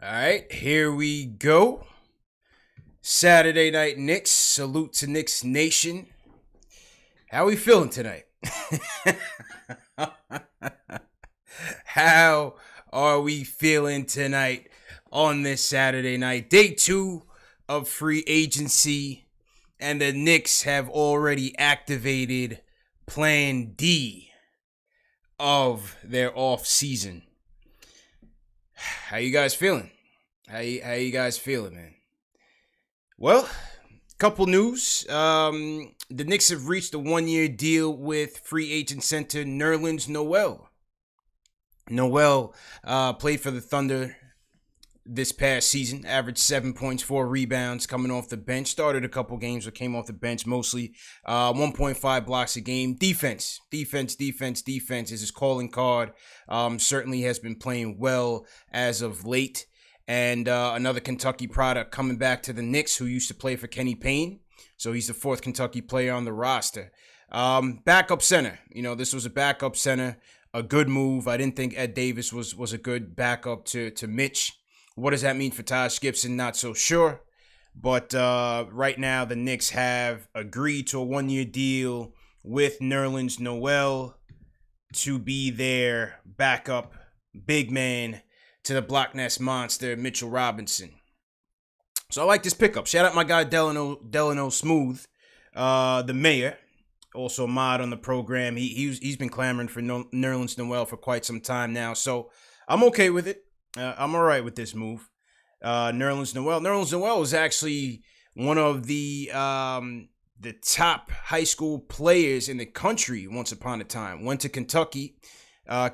All right, here we go. Saturday night Knicks. Salute to Knicks Nation. How we feeling tonight? How are we feeling tonight on this Saturday night? Day 2 of free agency, and the Knicks have already activated Plan D of their off season. How you guys feeling? How you guys feeling, man? Well, couple news. The Knicks have reached a 1-year deal with free agent center Nerlens Noel. Noel played for the Thunder this past season, averaged 7 points, 4 rebounds, coming off the bench. Started a couple games, but came off the bench mostly. 1.5 blocks a game. Defense is his calling card. Certainly has been playing well as of late. And another Kentucky product coming back to the Knicks, who used to play for Kenny Payton. So he's the 4th Kentucky player on the roster. Backup center. This was a backup center. A good move. I didn't think Ed Davis was a good backup to Mitch. What does that mean for Taj Gibson? Not so sure. But right now, the Knicks have agreed to a 1-year deal with Nerlens Noel to be their backup big man to the Block Nest monster, Mitchell Robinson. So I like this pickup. Shout out my guy, Delano Smooth, the mayor, also a mod on the program. He's been clamoring for Nerlens Noel for quite some time now. So I'm okay with it. I'm all right with this move. Nerlens Noel was actually one of the top high school players in the country once upon a time. Went to Kentucky,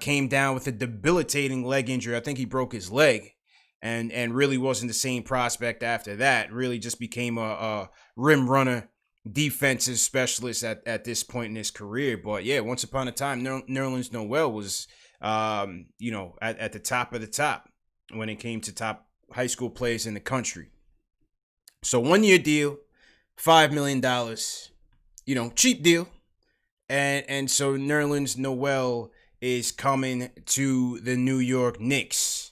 came down with a debilitating leg injury. I think he broke his leg, and really wasn't the same prospect after that. Really just became a rim runner, defensive specialist at this point in his career. But yeah, once upon a time, Nerlens Noel was at the top of the top when it came to top high school players in the country. So 1-year deal, $5 million, cheap deal. And so Nerlens Noel is coming to the New York Knicks.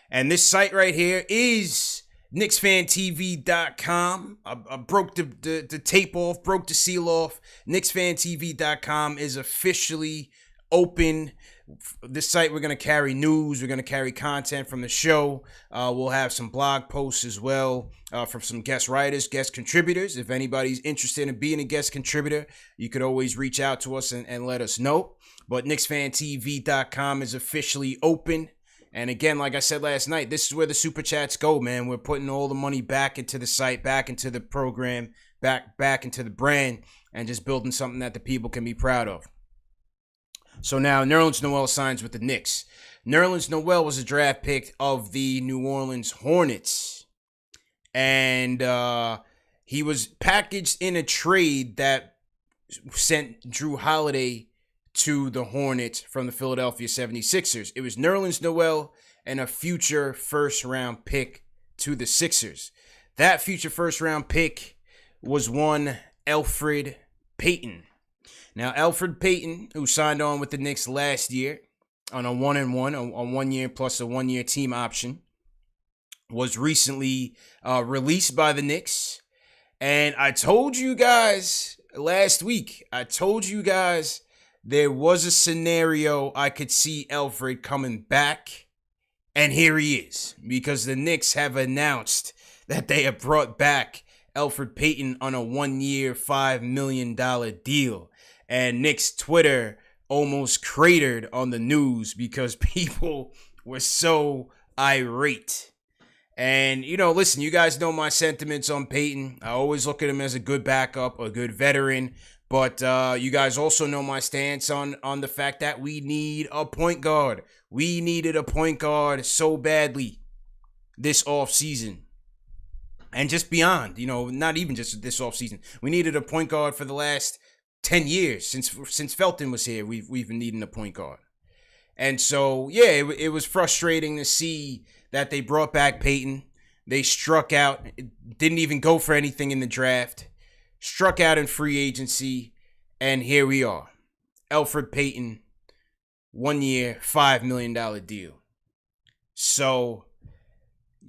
And this site right here is KnicksFanTV.com. I broke the tape off, broke the seal off. KnicksFanTV.com is officially open. This site, we're going to carry news. We're going to carry content from the show. We'll have some blog posts as well from some guest writers, guest contributors. If anybody's interested in being a guest contributor, you could always reach out to us and let us know. But KnicksFanTV.com is officially open. And again, like I said last night, this is where the super chats go, man. We're putting all the money back into the site, back into the program, back into the brand, and just building something that the people can be proud of. So now Nerlens Noel signs with the Knicks. Nerlens Noel was a draft pick of the New Orleans Hornets. And he was packaged in a trade that sent Drew Holiday to the Hornets from the Philadelphia 76ers. It was Nerlens Noel and a future first-round pick to the Sixers. That future first-round pick was one Elfrid Payton. Now, Elfrid Payton, who signed on with the Knicks last year on a 1-1, a 1 year plus a 1-year team option, was recently released by the Knicks. And I told you guys last week, there was a scenario I could see Elfrid coming back. And here he is, because the Knicks have announced that they have brought back Elfrid Payton on a 1-year, $5 million deal. And Knicks Twitter almost cratered on the news because people were so irate. And, listen, you guys know my sentiments on Payton. I always look at him as a good backup, a good veteran. But you guys also know my stance on the fact that we need a point guard. We needed a point guard so badly this offseason. And just beyond, not even just this offseason. We needed a point guard for the last 10 years. Since Felton was here, we've been needing a point guard. And so, yeah, it was frustrating to see that they brought back Payton. They struck out, didn't even go for anything in the draft. Struck out in free agency, and here we are. Elfrid Payton, 1 year, $5 million deal. So,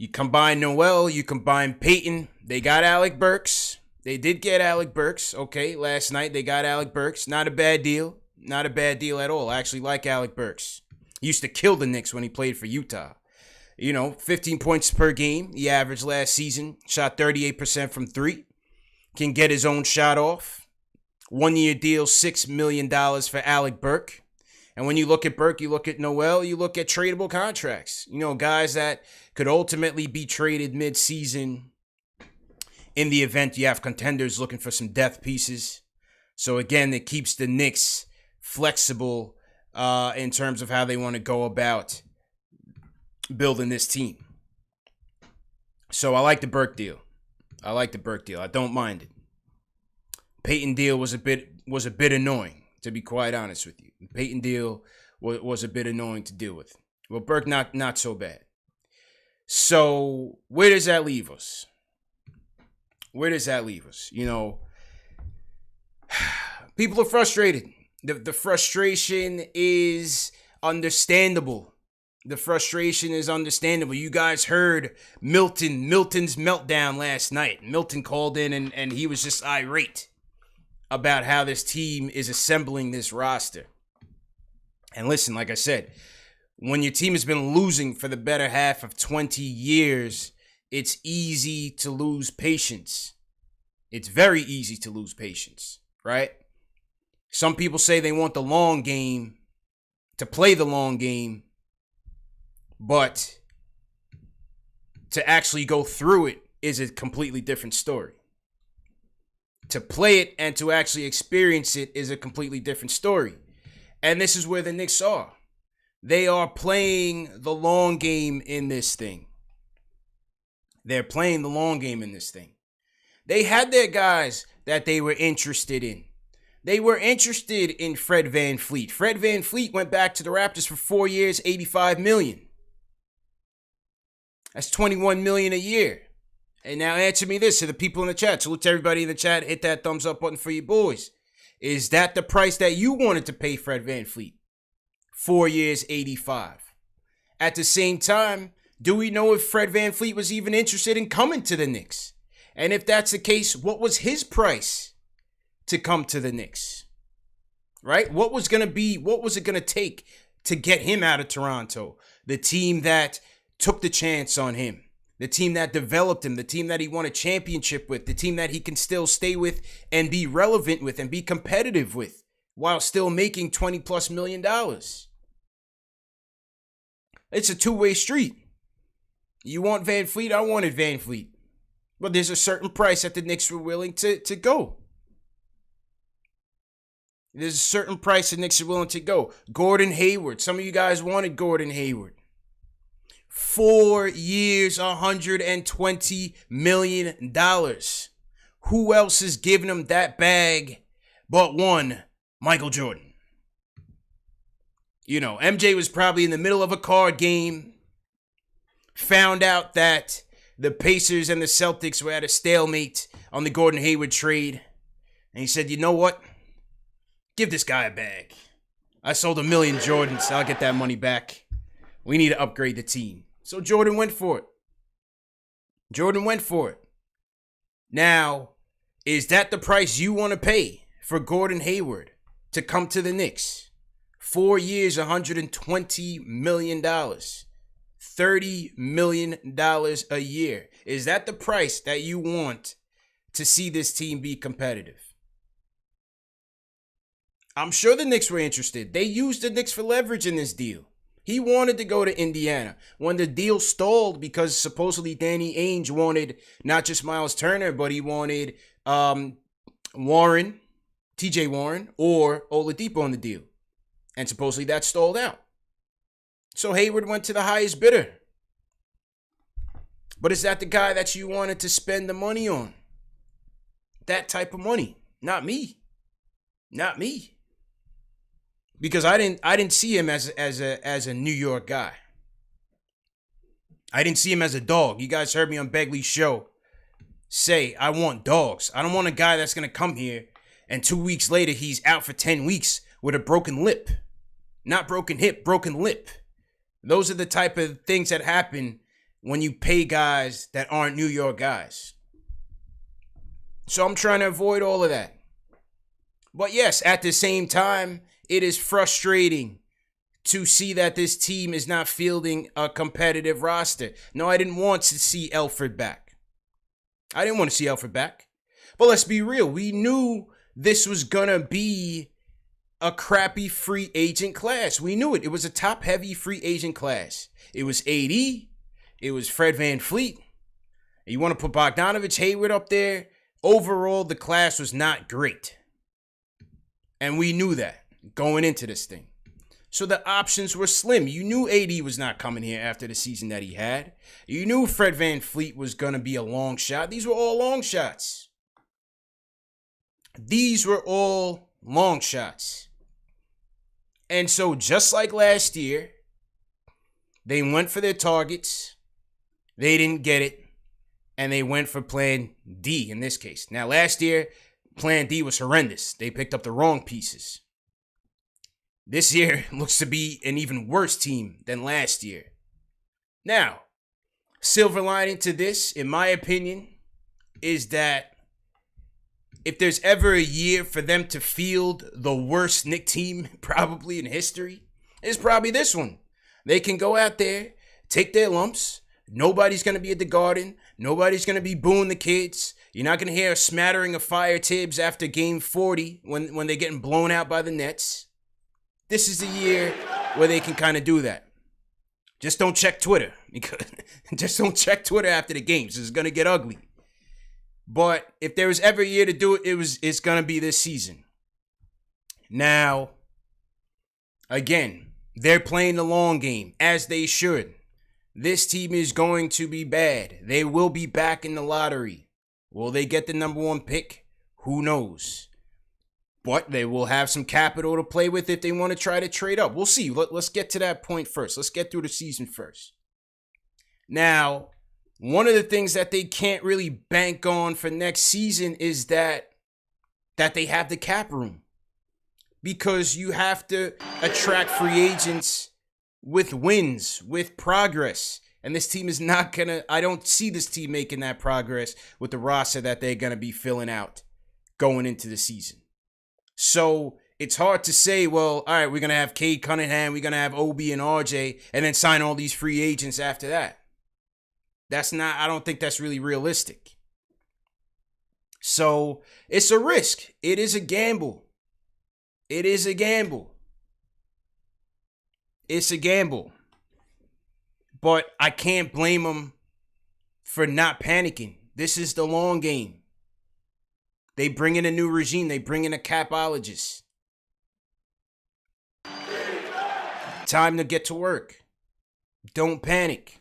You combine Noel, you combine Payton. They got Alec Burks. They did get Alec Burks. Okay, last night they got Alec Burks. Not a bad deal. Not a bad deal at all. I actually like Alec Burks. He used to kill the Knicks when he played for Utah. 15 points per game he averaged last season. Shot 38% from three. Can get his own shot off. 1 year deal, $6 million for Alec Burks. And when you look at Burke, you look at Noel, you look at tradable contracts. Guys that could ultimately be traded mid-season in the event you have contenders looking for some depth pieces. So again, it keeps the Knicks flexible in terms of how they want to go about building this team. So I like the Burke deal. I don't mind it. Payton deal was a bit annoying, to be quite honest with you. Payton deal was a bit annoying to deal with. Well, Burke not so bad. So where does that leave us? People are frustrated. The frustration is understandable. You guys heard Milton's meltdown last night. Milton called in and he was just irate about how this team is assembling this roster. And listen, like I said, when your team has been losing for the better half of 20 years, it's easy to lose patience. It's very easy to lose patience, right? Some people say they want the long game, to play the long game, but to actually go through it is a completely different story. To play it and to actually experience it is a completely different story. And this is where the Knicks are. They are playing the long game in this thing. They had their guys that they were interested in. They were interested in Fred VanVleet. Fred VanVleet went back to the Raptors for 4 years, $85 million. That's $21 million a year. And now answer me this to the people in the chat. Salute to everybody in the chat. Hit that thumbs up button for you boys. Is that the price that you wanted to pay Fred VanVleet? 4 years, 85. At the same time, do we know if Fred VanVleet was even interested in coming to the Knicks? And if that's the case, what was his price to come to the Knicks? Right? What was it going to take to get him out of Toronto? The team that took the chance on him. The team that developed him, the team that he won a championship with, the team that he can still stay with and be relevant with and be competitive with while still making $20+ million. It's a two-way street. You want VanVleet? I wanted VanVleet. But there's a certain price that the Knicks were willing to go. There's a certain price the Knicks are willing to go. Gordon Hayward. Some of you guys wanted Gordon Hayward. 4 years, $120 million. Who else is giving him that bag but one? Michael Jordan. MJ was probably in the middle of a card game, found out that the Pacers and the Celtics were at a stalemate on the Gordon Hayward trade, and he said, you know what? Give this guy a bag. I sold 1 million Jordans. I'll get that money back. We need to upgrade the team. So Jordan went for it. Now, is that the price you want to pay for Gordon Hayward to come to the Knicks? 4 years, $120 million. $30 million a year. Is that the price that you want to see this team be competitive? I'm sure the Knicks were interested. They used the Knicks for leverage in this deal. He wanted to go to Indiana. When the deal stalled because supposedly Danny Ainge wanted not just Miles Turner, but he wanted Warren, TJ Warren, or Oladipo on the deal. And supposedly that stalled out. So Hayward went to the highest bidder. But is that the guy that you wanted to spend the money on? That type of money. Not me. Because I didn't see him as a New York guy. I didn't see him as a dog. You guys heard me on Begley's show say, I want dogs. I don't want a guy that's going to come here and 2 weeks later he's out for 10 weeks with a broken lip. Not broken hip, broken lip. Those are the type of things that happen when you pay guys that aren't New York guys. So I'm trying to avoid all of that. But yes, at the same time, it is frustrating to see that this team is not fielding a competitive roster. No, I didn't want to see Elfrid back. But let's be real. We knew this was going to be a crappy free agent class. We knew it. It was a top-heavy free agent class. It was AD. It was Fred VanVleet. You want to put Bogdanovic, Hayward up there. Overall, the class was not great. And we knew that going into this thing. So the options were slim. You knew AD was not coming here after the season that he had. You knew Fred VanVleet was going to be a long shot. These were all long shots. And so just like last year, they went for their targets. They didn't get it. And they went for plan D in this case. Now, last year, plan D was horrendous. They picked up the wrong pieces. This year looks to be an even worse team than last year. Now, silver lining to this, in my opinion, is that if there's ever a year for them to field the worst Knicks team probably in history, it's probably this one. They can go out there, take their lumps. Nobody's going to be at the Garden. Nobody's going to be booing the kids. You're not going to hear a smattering of fire Tibbs after game 40 when they're getting blown out by the Nets. This is the year where they can kind of do that. Just don't check Twitter. Just don't check Twitter after the games. It's going to get ugly. But if there was ever a year to do it, it's going to be this season. Now, again, they're playing the long game, as they should. This team is going to be bad. They will be back in the lottery. Will they get the number one pick? Who knows? But they will have some capital to play with if they want to try to trade up. We'll see. Let's get to that point first. Let's get through the season first. Now, one of the things that they can't really bank on for next season is that they have the cap room. Because you have to attract free agents with wins, with progress. And this team is not going to, I don't see this team making that progress with the roster that they're going to be filling out going into the season. So it's hard to say, well, all right, we're going to have Cade Cunningham, we're going to have Obi and RJ, and then sign all these free agents after that. I don't think that's really realistic. So it's a risk. It is a gamble. It's a gamble. But I can't blame them for not panicking. This is the long game. They bring in a new regime. They bring in a capologist. Time to get to work. Don't panic.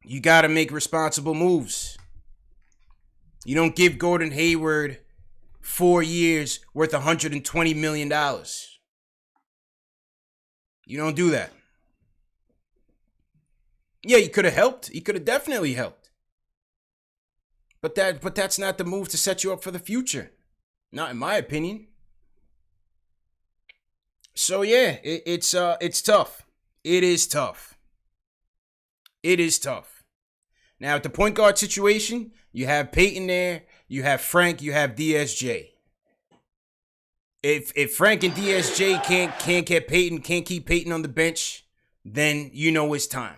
You got to make responsible moves. You don't give Gordon Hayward 4 years worth $120 million. You don't do that. Yeah, he could have helped. He could have definitely helped. But that's not the move to set you up for the future. Not in my opinion. So yeah, it's tough. It is tough. Now at the point guard situation, you have Payton there, you have Frank, you have DSJ. If Frank and DSJ can't get Payton, can't keep Payton on the bench, then you know it's time.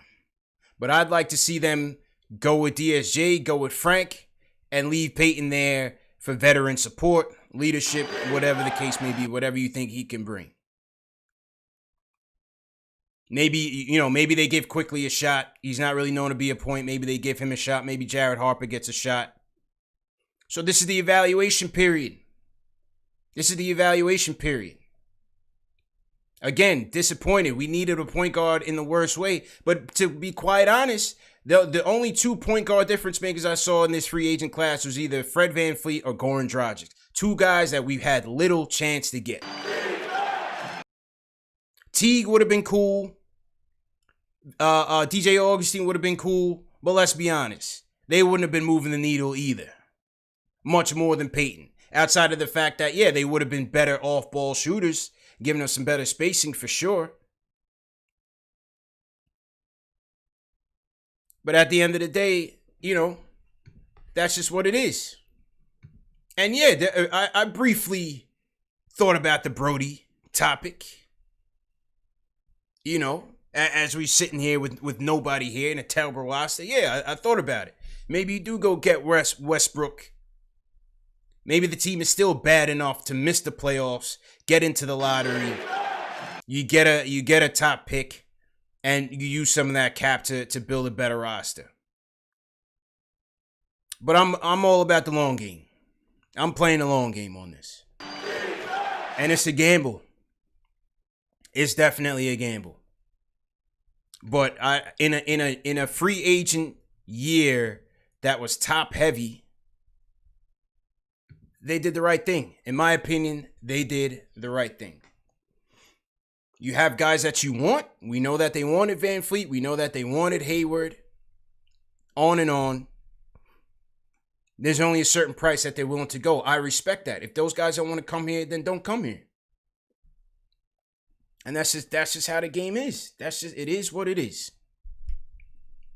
But I'd like to see them go with DSJ, go with Frank, and leave Payton there for veteran support, leadership, whatever the case may be, whatever you think he can bring. Maybe they give Quickly a shot. He's not really known to be a point. Maybe they give him a shot. Maybe Jared Harper gets a shot. So this is the evaluation period. Again, disappointed. We needed a point guard in the worst way. But to be quite honest, the only 2 point guard difference makers I saw in this free agent class was either Fred VanVleet or Goran Dragic. 2 guys that we've had little chance to get. Teague would have been cool. DJ Augustine would have been cool. But let's be honest. They wouldn't have been moving the needle either. Much more than Payton. Outside of the fact that, yeah, they would have been better off-ball shooters, giving us some better spacing for sure. But at the end of the day, that's just what it is. And yeah, I briefly thought about the Brody topic. As we sitting here with nobody here in a terrible roster. Yeah, I thought about it. Maybe you do go get Westbrook. Maybe the team is still bad enough to miss the playoffs, get into the lottery. You get a top pick, and you use some of that cap to build a better roster. But I'm all about the long game. I'm playing the long game on this. And it's a gamble. It's definitely a gamble. But in a free agent year that was top heavy, they did the right thing. In my opinion, they did the right thing. You have guys that you want. We know that they wanted Van Fleet. We know that they wanted Hayward. On and on. There's only a certain price that they're willing to go. I respect that. If those guys don't want to come here, then don't come here. And that's just how the game is. It is what it is.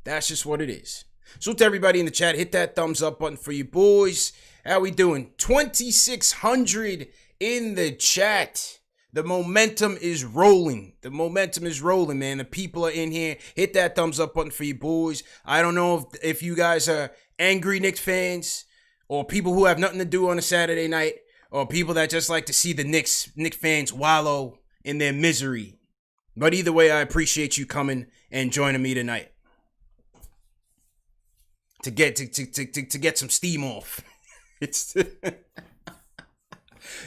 That's just what it is. So to everybody in the chat, hit that thumbs up button for you boys. How we doing? 2,600 in the chat. The momentum is rolling. The momentum is rolling, man. The people are in here. Hit that thumbs up button for you boys. I don't know if you guys are angry Knicks fans or people who have nothing to do on a Saturday night or people that just like to see the Knicks fans wallow in their misery. But either way, I appreciate you coming and joining me tonight to get some steam off. It's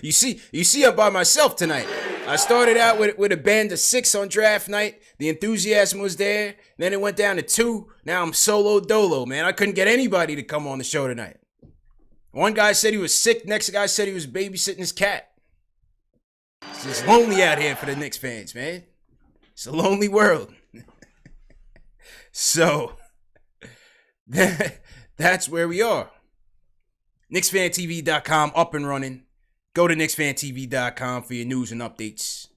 you see I'm by myself tonight. I started out with a band of 6 on draft night. The enthusiasm was there. Then it went down to 2. Now I'm solo dolo, man. I couldn't get anybody to come on the show tonight. One guy said he was sick. Next guy said he was babysitting his cat. It's just lonely out here for the Knicks fans, man. It's a lonely world. So, that's where we are. KnicksFanTV.com up and running. Go to KnicksFanTV.com for your news and updates.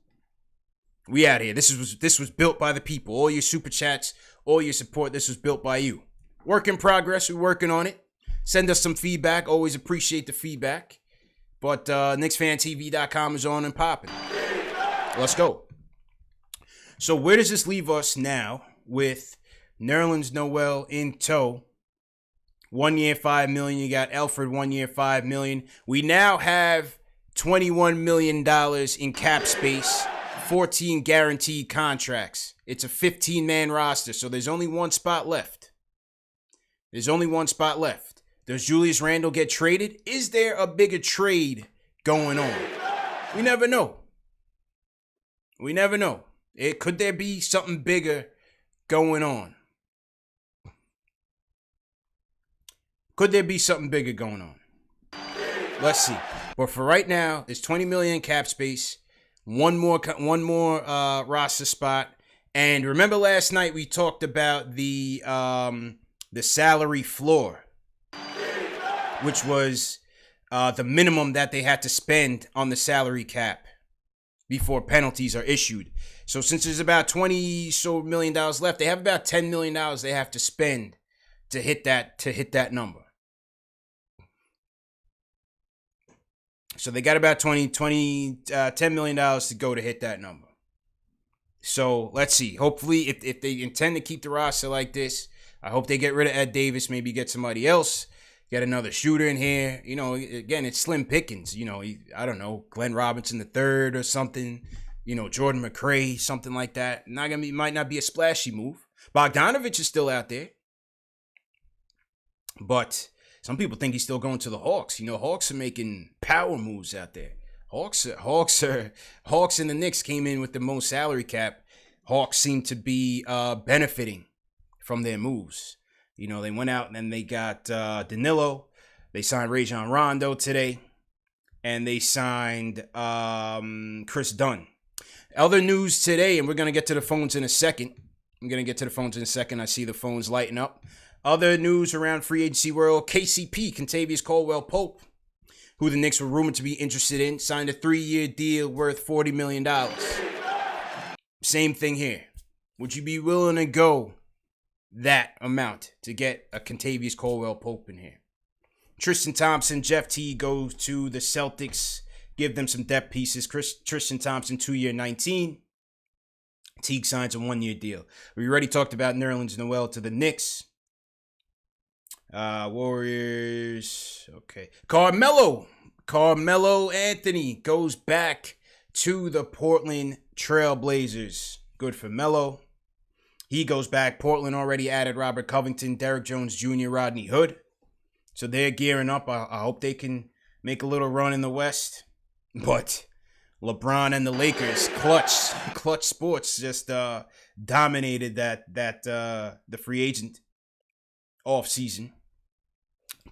We out here. This was built by the people. All your super chats, all your support, this was built by you. Work in progress. We're working on it. Send us some feedback. Always appreciate the feedback. But KnicksFanTV.com is on and popping. Let's go. So where does this leave us now with Nerlens Noel in tow? 1 year, $5 million. You got Elfrid, 1 year, $5 million. We now have $21 million in cap space, 14 guaranteed contracts. It's a 15-man roster, so there's only one spot left. Does Julius Randle get traded? Is there a bigger trade going on? We never know. Could there be something bigger going on? Let's see. But for right now, there's 20 million cap space, one more roster spot. And remember last night we talked about the salary floor, which was the minimum that they had to spend on the salary cap before penalties are issued. So since there's about $20 million left, they have about $10 million they have to spend to hit that number. So they got about $10 million to go to hit that number. So let's see. Hopefully, if they intend to keep the roster like this, I hope they get rid of Ed Davis, maybe get somebody else, get another shooter in here. Again, it's slim pickings. I don't know, Glenn Robinson III or something. Jordan McRae, something like that. Might not be a splashy move. Bogdanovic is still out there. But some people think he's still going to the Hawks. Hawks are making power moves out there. Hawks and the Knicks came in with the most salary cap. Hawks seem to be benefiting from their moves. They went out and then they got Danilo. They signed Rajon Rondo today. And they signed Chris Dunn. Other news today, and we're going to get to the phones in a second. I see the phones lighting up. Other news around free agency world, KCP, Kentavious Caldwell-Pope, who the Knicks were rumored to be interested in, signed a 3-year deal worth $40 million. Same thing here. Would you be willing to go that amount to get a Kentavious Caldwell-Pope in here. Tristan Thompson, Jeff Teague goes to the Celtics. Give them some depth pieces. Tristan Thompson, 2-year, 19. Teague signs a 1-year deal. We already talked about Nerlens Noel to the Knicks. Warriors. Okay. Carmelo Anthony goes back to the Portland Trailblazers. Good for Melo. He goes back. Portland already added Robert Covington, Derrick Jones Jr., Rodney Hood. So they're gearing up. I hope they can make a little run in the West. But LeBron and the Lakers, clutch sports, just dominated the free agent offseason.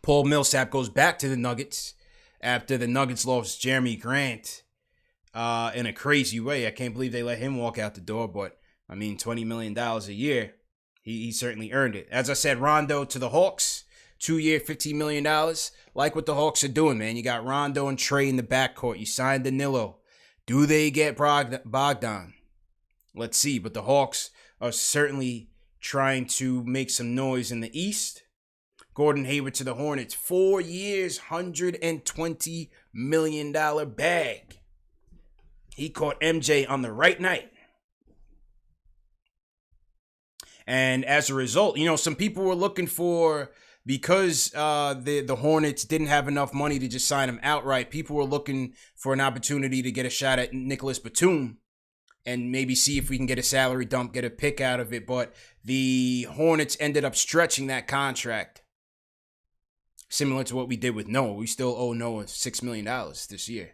Paul Millsap goes back to the Nuggets after the Nuggets lost Jeremy Grant in a crazy way. I can't believe they let him walk out the door, but I mean, $20 million a year, he certainly earned it. As I said, Rondo to the Hawks, 2-year, $15 million. Like what the Hawks are doing, man. You got Rondo and Trey in the backcourt. You signed Danilo. Do they get Bogdan? Let's see. But the Hawks are certainly trying to make some noise in the East. Gordon Hayward to the Hornets. 4 years, $120 million bag. He caught MJ on the right night. And as a result, some people were looking for, because the Hornets didn't have enough money to just sign him outright, people were looking for an opportunity to get a shot at Nicholas Batum and maybe see if we can get a salary dump, get a pick out of it. But the Hornets ended up stretching that contract, similar to what we did with Noah. We still owe Noah $6 million this year.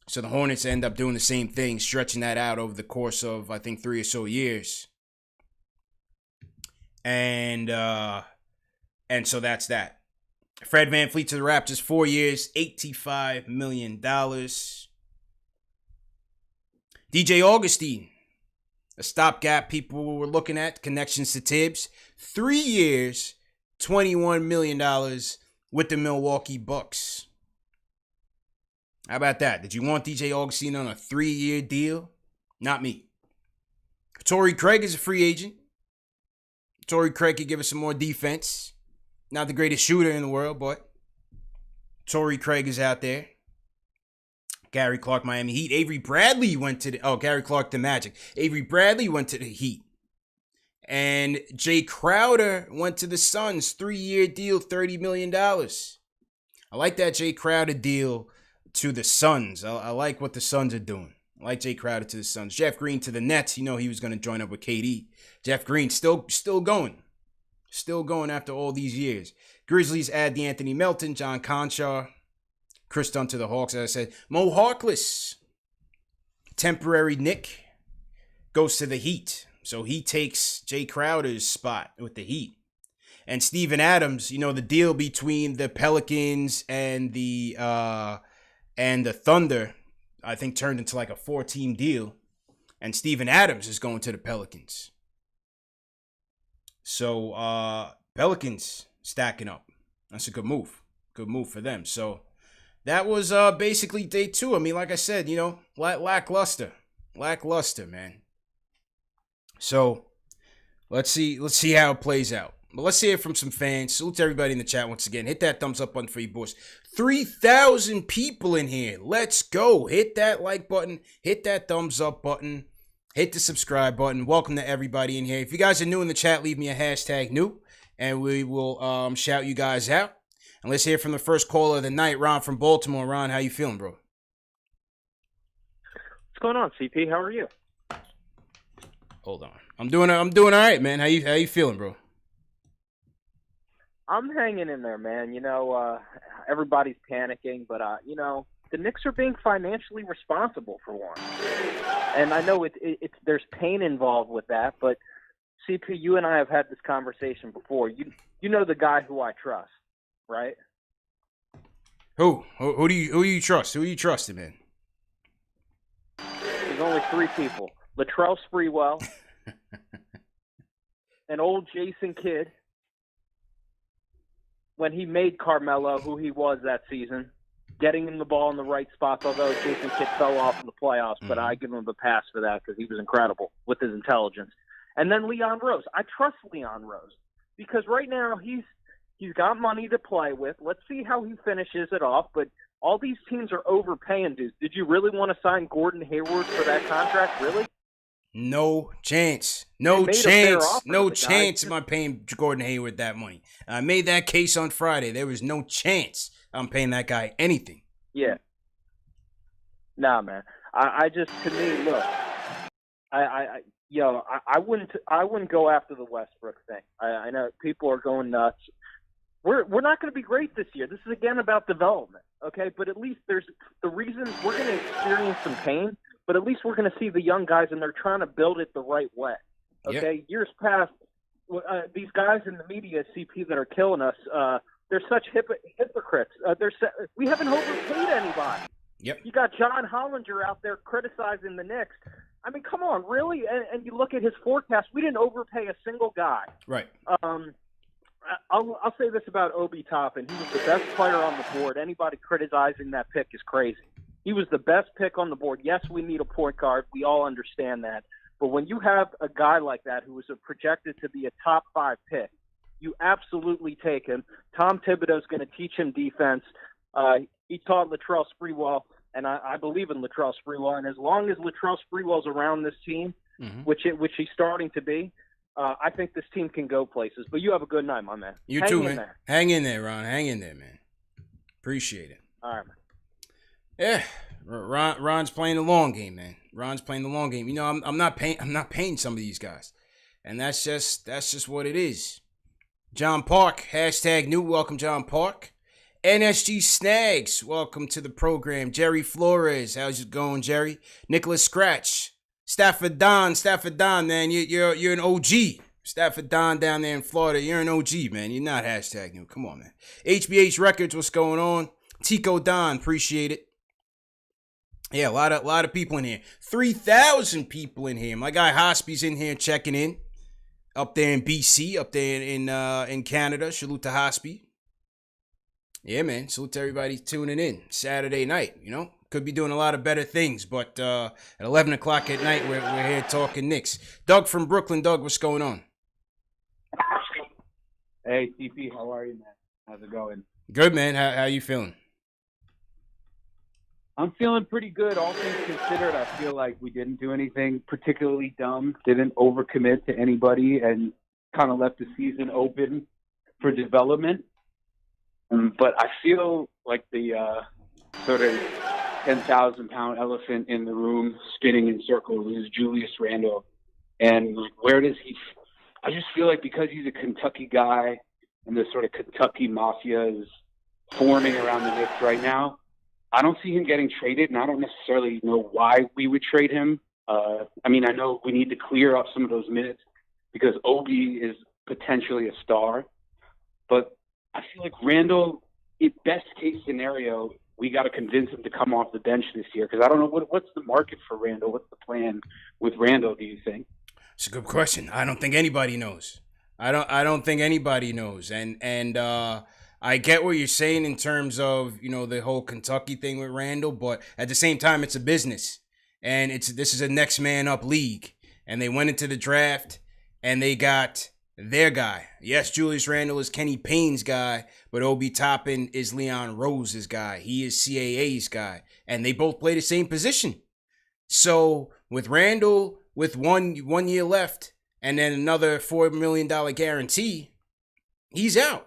So the Hornets end up doing the same thing, stretching that out over the course of, I think, 3 or so years. And so that's that. Fred VanVleet to the Raptors, 4 years, $85 million. DJ Augustine, a stopgap people were looking at, connections to Tibbs, 3 years, $21 million with the Milwaukee Bucks. How about that? Did you want DJ Augustine on a 3-year deal? Not me. Torrey Craig is a free agent. Torrey Craig could give us some more defense. Not the greatest shooter in the world, but Torrey Craig is out there. Gary Clark, Miami Heat. Avery Bradley went to Gary Clark, the Magic. Avery Bradley went to the Heat. And Jay Crowder went to the Suns. 3-year deal, $30 million. I like that Jay Crowder deal to the Suns. I like what the Suns are doing. I like Jay Crowder to the Suns. Jeff Green to the Nets. He was going to join up with KD. Jeff Green still going. Still going after all these years. Grizzlies add DeAnthony Melton, John Conchar, Chris Dunn to the Hawks, as I said. Mo Harkless, temporary Knick, goes to the Heat. So he takes Jay Crowder's spot with the Heat. And Steven Adams, the deal between the Pelicans and the Thunder, I think turned into like a 4-team deal. And Steven Adams is going to the Pelicans. So Pelicans stacking up. That's a good move. Good move for them. So that was basically day 2. I mean, like I said, lackluster. Lackluster, man. So let's see how it plays out. But let's hear it from some fans. Salute to everybody in the chat once again. Hit that thumbs up button for you boys. 3,000 people in here. Let's go. Hit that like button. Hit that thumbs up button. Hit the subscribe button. Welcome to everybody in here. If you guys are new in the chat, leave me a hashtag new, and we will shout you guys out. And let's hear from the first caller of the night, Ron from Baltimore. Ron, how you feeling, bro? What's going on, CP? How are you? Hold on. I'm doing all right, man. How you feeling, bro? I'm hanging in there, man. Everybody's panicking, but the Knicks are being financially responsible for once. And I know there's pain involved with that, but CP, you and I have had this conversation before. You know the guy who I trust, right? Who do you trust? Who are you trusting, man? There's only 3 people: Latrell Sprewell, an old Jason Kidd, when he made Carmelo who he was that season, getting him the ball in the right spots, although Jason Kidd fell off in the playoffs, but I give him a pass for that because he was incredible with his intelligence. And then Leon Rose. I trust Leon Rose because right now he's got money to play with. Let's see how he finishes it off. But all these teams are overpaying dudes. Did you really want to sign Gordon Hayward for that contract? Really? No chance. No chance. No chance am I paying Gordon Hayward that money. I made that case on Friday. There was no chance I'm paying that guy anything. Yeah. Nah, man. I just, to me, look, I wouldn't go after the Westbrook thing. I know people are going nuts. We're not going to be great this year. This is again about development, okay? But at least there's the reason we're going to experience some pain. But at least we're going to see the young guys, and they're trying to build it the right way. Okay, yep. Years past, these guys in the media, CP, that are killing us, they're such hypocrites. We haven't overpaid anybody. Yep. You got John Hollinger out there criticizing the Knicks. I mean, come on, really? And you look at his forecast, we didn't overpay a single guy. Right. I'll say this about Obi Toppin. He was the best player on the board. Anybody criticizing that pick is crazy. He was the best pick on the board. Yes, we need a point guard. We all understand that. But when you have a guy like that who is projected to be a top 5 pick, you absolutely take him. Tom Thibodeau's going to teach him defense. He taught Latrell Sprewell, and I believe in Latrell Sprewell. And as long as Latrell Sprewell's around this team, which he's starting to be, I think this team can go places. But you have a good night, my man. You too, man. Hang in there, Ron. Hang in there, man. Appreciate it. All right, man. Yeah, Ron's playing the long game, man. Ron's playing the long game. You know, I'm not paying some of these guys, and that's just what it is. John Park, #new. Welcome, John Park. NSG Snags, welcome to the program. Jerry Flores, how's it going, Jerry? Nicholas Scratch, Stafford Don, man, you're an OG. Stafford Don down there in Florida, you're an OG, man. You're not #new. Come on, man. HBH Records, what's going on? Tico Don, appreciate it. Yeah, a lot of people in here. 3,000 people in here. My guy Hospy's in here checking in. Up there in BC, up there in Canada. Salute to Hospy. Yeah, man. Salute to everybody tuning in. Saturday night, you know. Could be doing a lot of better things, but at 11 o'clock at night, we're here talking Knicks. Doug from Brooklyn. Doug, what's going on? Hey, CP, how are you, man? How's it going? Good, man. How you feeling? I'm feeling pretty good, all things considered. I feel like we didn't do anything particularly dumb, didn't overcommit to anybody, and kind of left the season open for development. But I feel like the sort of 10,000-pound elephant in the room spinning in circles is Julius Randle. And where does he – I just feel like because he's a Kentucky guy and the sort of Kentucky mafia is forming around the Knicks right now, I don't see him getting traded, and I don't necessarily know why we would trade him. I mean, I know we need to clear up some of those minutes because Obi is potentially a star. But I feel like Randle, best case scenario, we got to convince him to come off the bench this year because I don't know what's the market for Randle. What's the plan with Randle, do you think? It's a good question. I don't think anybody knows. I don't think anybody knows. And I get what you're saying in terms of, you know, the whole Kentucky thing with Randle, but at the same time, it's a business. And this is a next man up league. And they went into the draft and they got their guy. Yes, Julius Randle is Kenny Payne's guy, but Obi Toppin is Leon Rose's guy. He is CAA's guy. And they both play the same position. So with Randle, with one year left, and then another $4 million guarantee, he's out.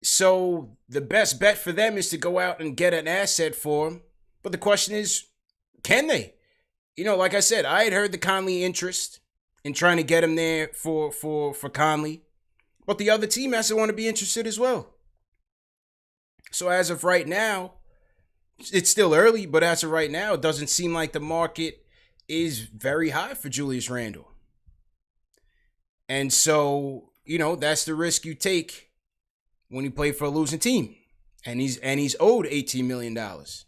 So the best bet for them is to go out and get an asset for him. But the question is, can they? You know, like I said, I had heard the Conley interest in trying to get him there for Conley. But the other team has to want to be interested as well. So as of right now, it's still early, but as of right now, it doesn't seem like the market is very high for Julius Randle. And so, you know, that's the risk you take when you play for a losing team. And he's owed $18 million. So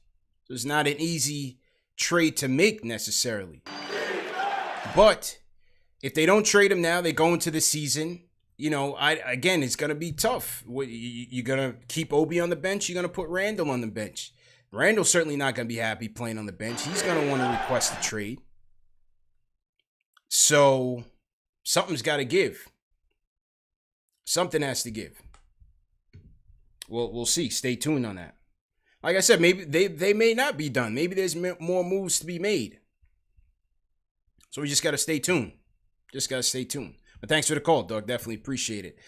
it's not an easy trade to make necessarily. But if they don't trade him now, they go into the season. You know, again, it's going to be tough. You're going to keep Obi on the bench. You're going to put Randle on the bench. Randle's certainly not going to be happy playing on the bench. He's going to want to request a trade. So something's got to give. Something has to give. We'll see. Stay tuned on that. Like I said, maybe they may not be done. Maybe there's more moves to be made. So we just got to stay tuned. But thanks for the call, Doug. Definitely appreciate it.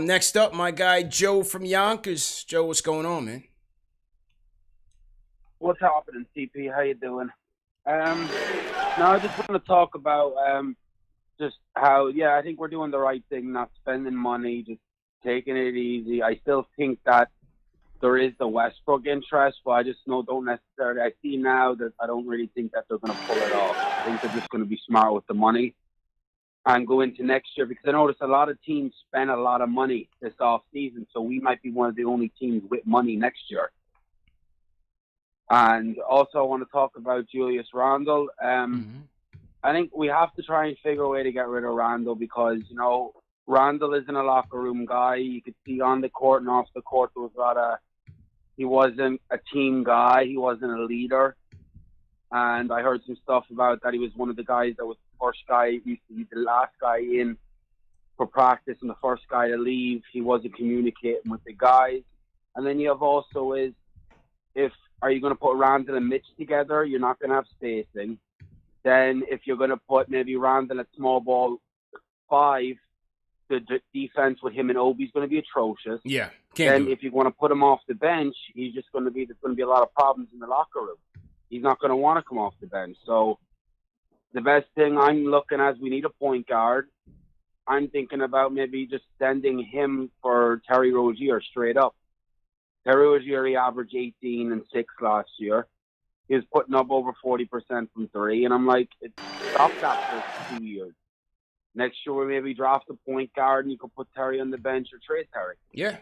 Next up, my guy Joe from Yonkers. Joe, what's going on, man? What's happening, CP? How you doing? I just want to talk about just how, I think we're doing the right thing, not spending money, just taking it easy. I still think that there is the Westbrook interest, but I just don't necessarily. I see now that I don't really think that they're going to pull it off. I think they're just going to be smart with the money and go into next year, because I noticed a lot of teams spend a lot of money this off season, so we might be one of the only teams with money next year. And also I want to talk about Julius Randle. I think we have to try and figure a way to get rid of Randle, because, Randle isn't a locker room guy. You could see on the court and off the court there was he wasn't a team guy. He wasn't a leader. And I heard some stuff about that. He was one of the guys that was the first guy, he used to be the last guy in for practice and the first guy to leave. He wasn't communicating with the guys. And then you have also are you going to put Randle and Mitch together? You're not going to have spacing. Then if you're going to put maybe Randle at small ball 5, the defense with him and Obi is going to be atrocious. Yeah. Then if you want to put him off the bench, there's going to be a lot of problems in the locker room. He's not going to want to come off the bench. So the best thing I'm looking at is we need a point guard. I'm thinking about maybe just sending him for Terry Rozier straight up. Terry Rozier, he averaged 18 and 6 last year. He was putting up over 40% from 3. And I'm like, stop that for 2 years. Next year, we maybe draft a point guard and you can put Terry on the bench or trade Terry. Yeah.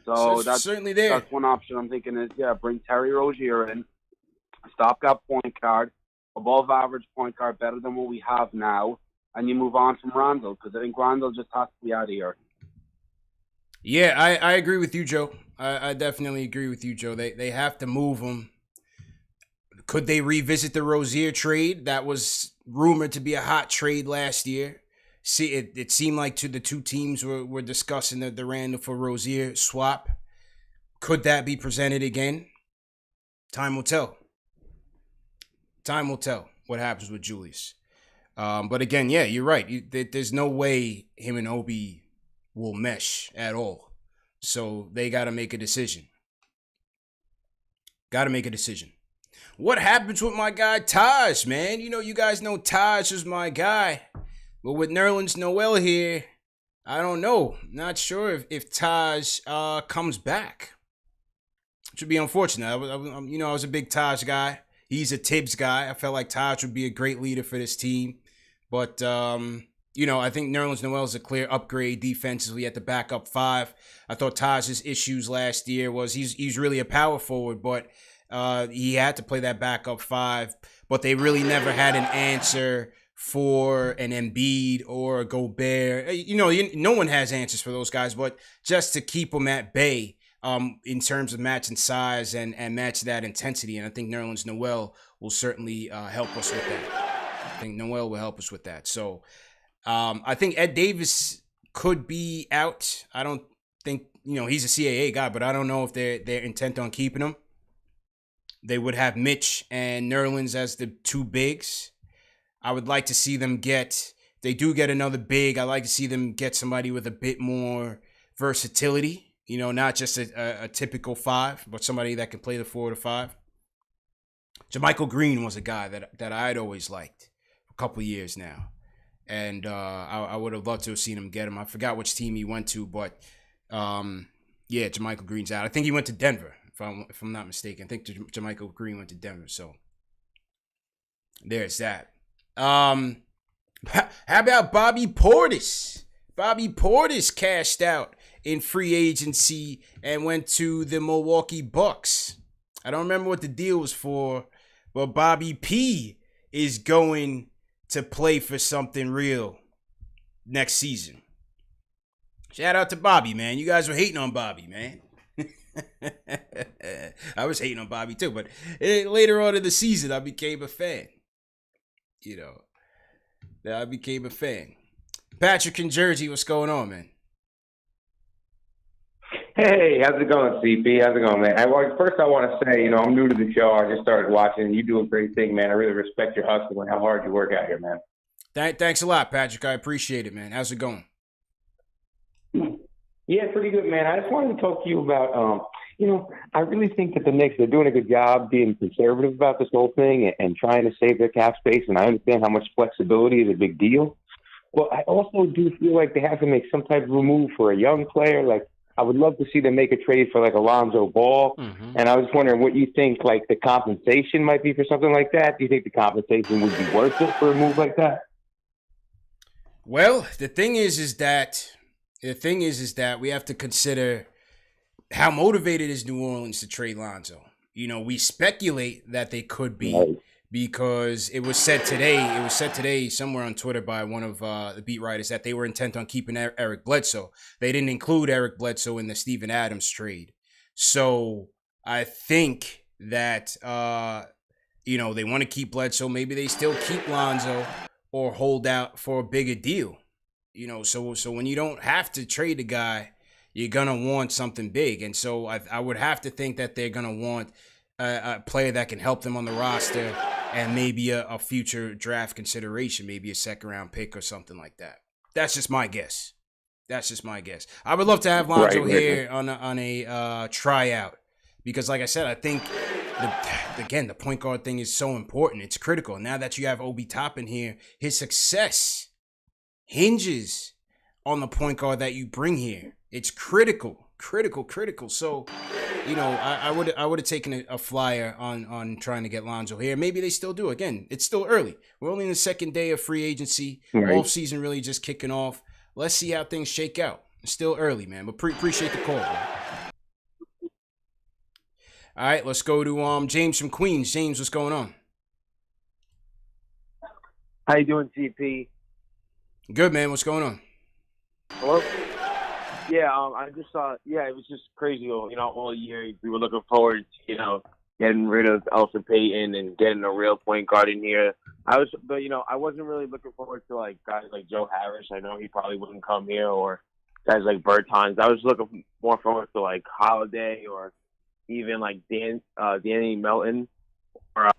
So that's certainly there. That's one option I'm thinking is, bring Terry Rozier in. Stop that point guard. Above average point guard, better than what we have now. And you move on from Randle, because I think Randle just has to be out of here. Yeah, I agree with you, Joe. I definitely agree with you, Joe. They have to move him. Could they revisit the Rozier trade? That was rumored to be a hot trade last year. See, it seemed like the two teams were discussing the Randle for Rozier swap. Could that be presented again? Time will tell. Time will tell what happens with Julius. But again, you're right. There's no way him and Obi will mesh at all. So they got to make a decision. What happens with my guy Taj, man? You guys know Taj is my guy. But with Nerlens Noel here, I don't know. Not sure if Taj comes back. Which would be unfortunate. I was a big Taj guy. He's a Tibbs guy. I felt like Taj would be a great leader for this team. But, I think Nerlens Noel is a clear upgrade defensively at the backup 5. I thought Taj's issues last year was he's really a power forward, but he had to play that backup 5. But they really never had an answer for an Embiid or a Gobert. No one has answers for those guys, but just to keep them at bay in terms of matching size and match that intensity. And I think Nerlens Noel will certainly help us with that. So I think Ed Davis could be out. I don't think, he's a CAA guy, but I don't know if they're intent on keeping him. They would have Mitch and Nerlens as the 2 bigs. I would like to see them they do get another big. I like to see them get somebody with a bit more versatility, not just a typical 5, but somebody that can play the 4 to 5. JaMychal Green was a guy that I'd always liked for a couple of years now. And I would have loved to have seen him get him. I forgot which team he went to, but JaMychal Green's out. I think he went to Denver, if I'm not mistaken. I think JaMychal Green went to Denver, so there's that. How about Bobby Portis? Bobby Portis cashed out in free agency and went to the Milwaukee Bucks. I don't remember what the deal was for, but Bobby P is going to play for something real next season. Shout out to Bobby, man. You guys were hating on Bobby, man. I was hating on Bobby too, but later on in the season, I became a fan. I became a fan. Patrick in Jersey, what's going on, man? Hey, how's it going, CP? How's it going, man? First, I want to say, I'm new to the show. I just started watching. You do a great thing, man. I really respect your hustle and how hard you work out here, man. Thanks a lot, Patrick. I appreciate it, man. How's it going? Yeah, pretty good, man. I just wanted to talk to you about, I really think that the Knicks are doing a good job being conservative about this whole thing and trying to save their cap space, and I understand how much flexibility is a big deal. Well, I also do feel like they have to make some type of a move for a young player. Like, I would love to see them make a trade for, like, Alonzo Ball, and I was wondering what you think, like, the compensation might be for something like that. Do you think the compensation would be worth it for a move like that? Well, the thing is that we have to consider how motivated is New Orleans to trade Lonzo. We speculate that they could be because it was said today somewhere on Twitter by one of the beat writers that they were intent on keeping Eric Bledsoe. They didn't include Eric Bledsoe in the Steven Adams trade. So I think that, they want to keep Bledsoe. Maybe they still keep Lonzo or hold out for a bigger deal. So when you don't have to trade a guy, you're going to want something big. And so I would have to think that they're going to want a player that can help them on the roster and maybe a future draft consideration, maybe a second-round pick or something like that. That's just my guess. I would love to have Lonzo here on a tryout because, like I said, I think, the point guard thing is so important. It's critical. Now that you have Obi Toppin here, his success hinges on the point guard that you bring here. It's critical. So, I would have taken a flyer on trying to get Lonzo here. Maybe they still do. Again, it's still early. We're only in the second day of free agency. Off season really just kicking off. Let's see how things shake out. It's still early, man. But appreciate the call, man. All right, let's go to James from Queens. James, what's going on? How you doing, CP? Good, man. What's going on? Hello? Yeah, I just saw. Yeah, it was just crazy. All year we were looking forward to, getting rid of Elfrid Payton and getting a real point guard in here. I wasn't really looking forward to like guys like Joe Harris. I know he probably wouldn't come here, or guys like Bertans. I was looking more forward to like Holiday or even like Danny Melton or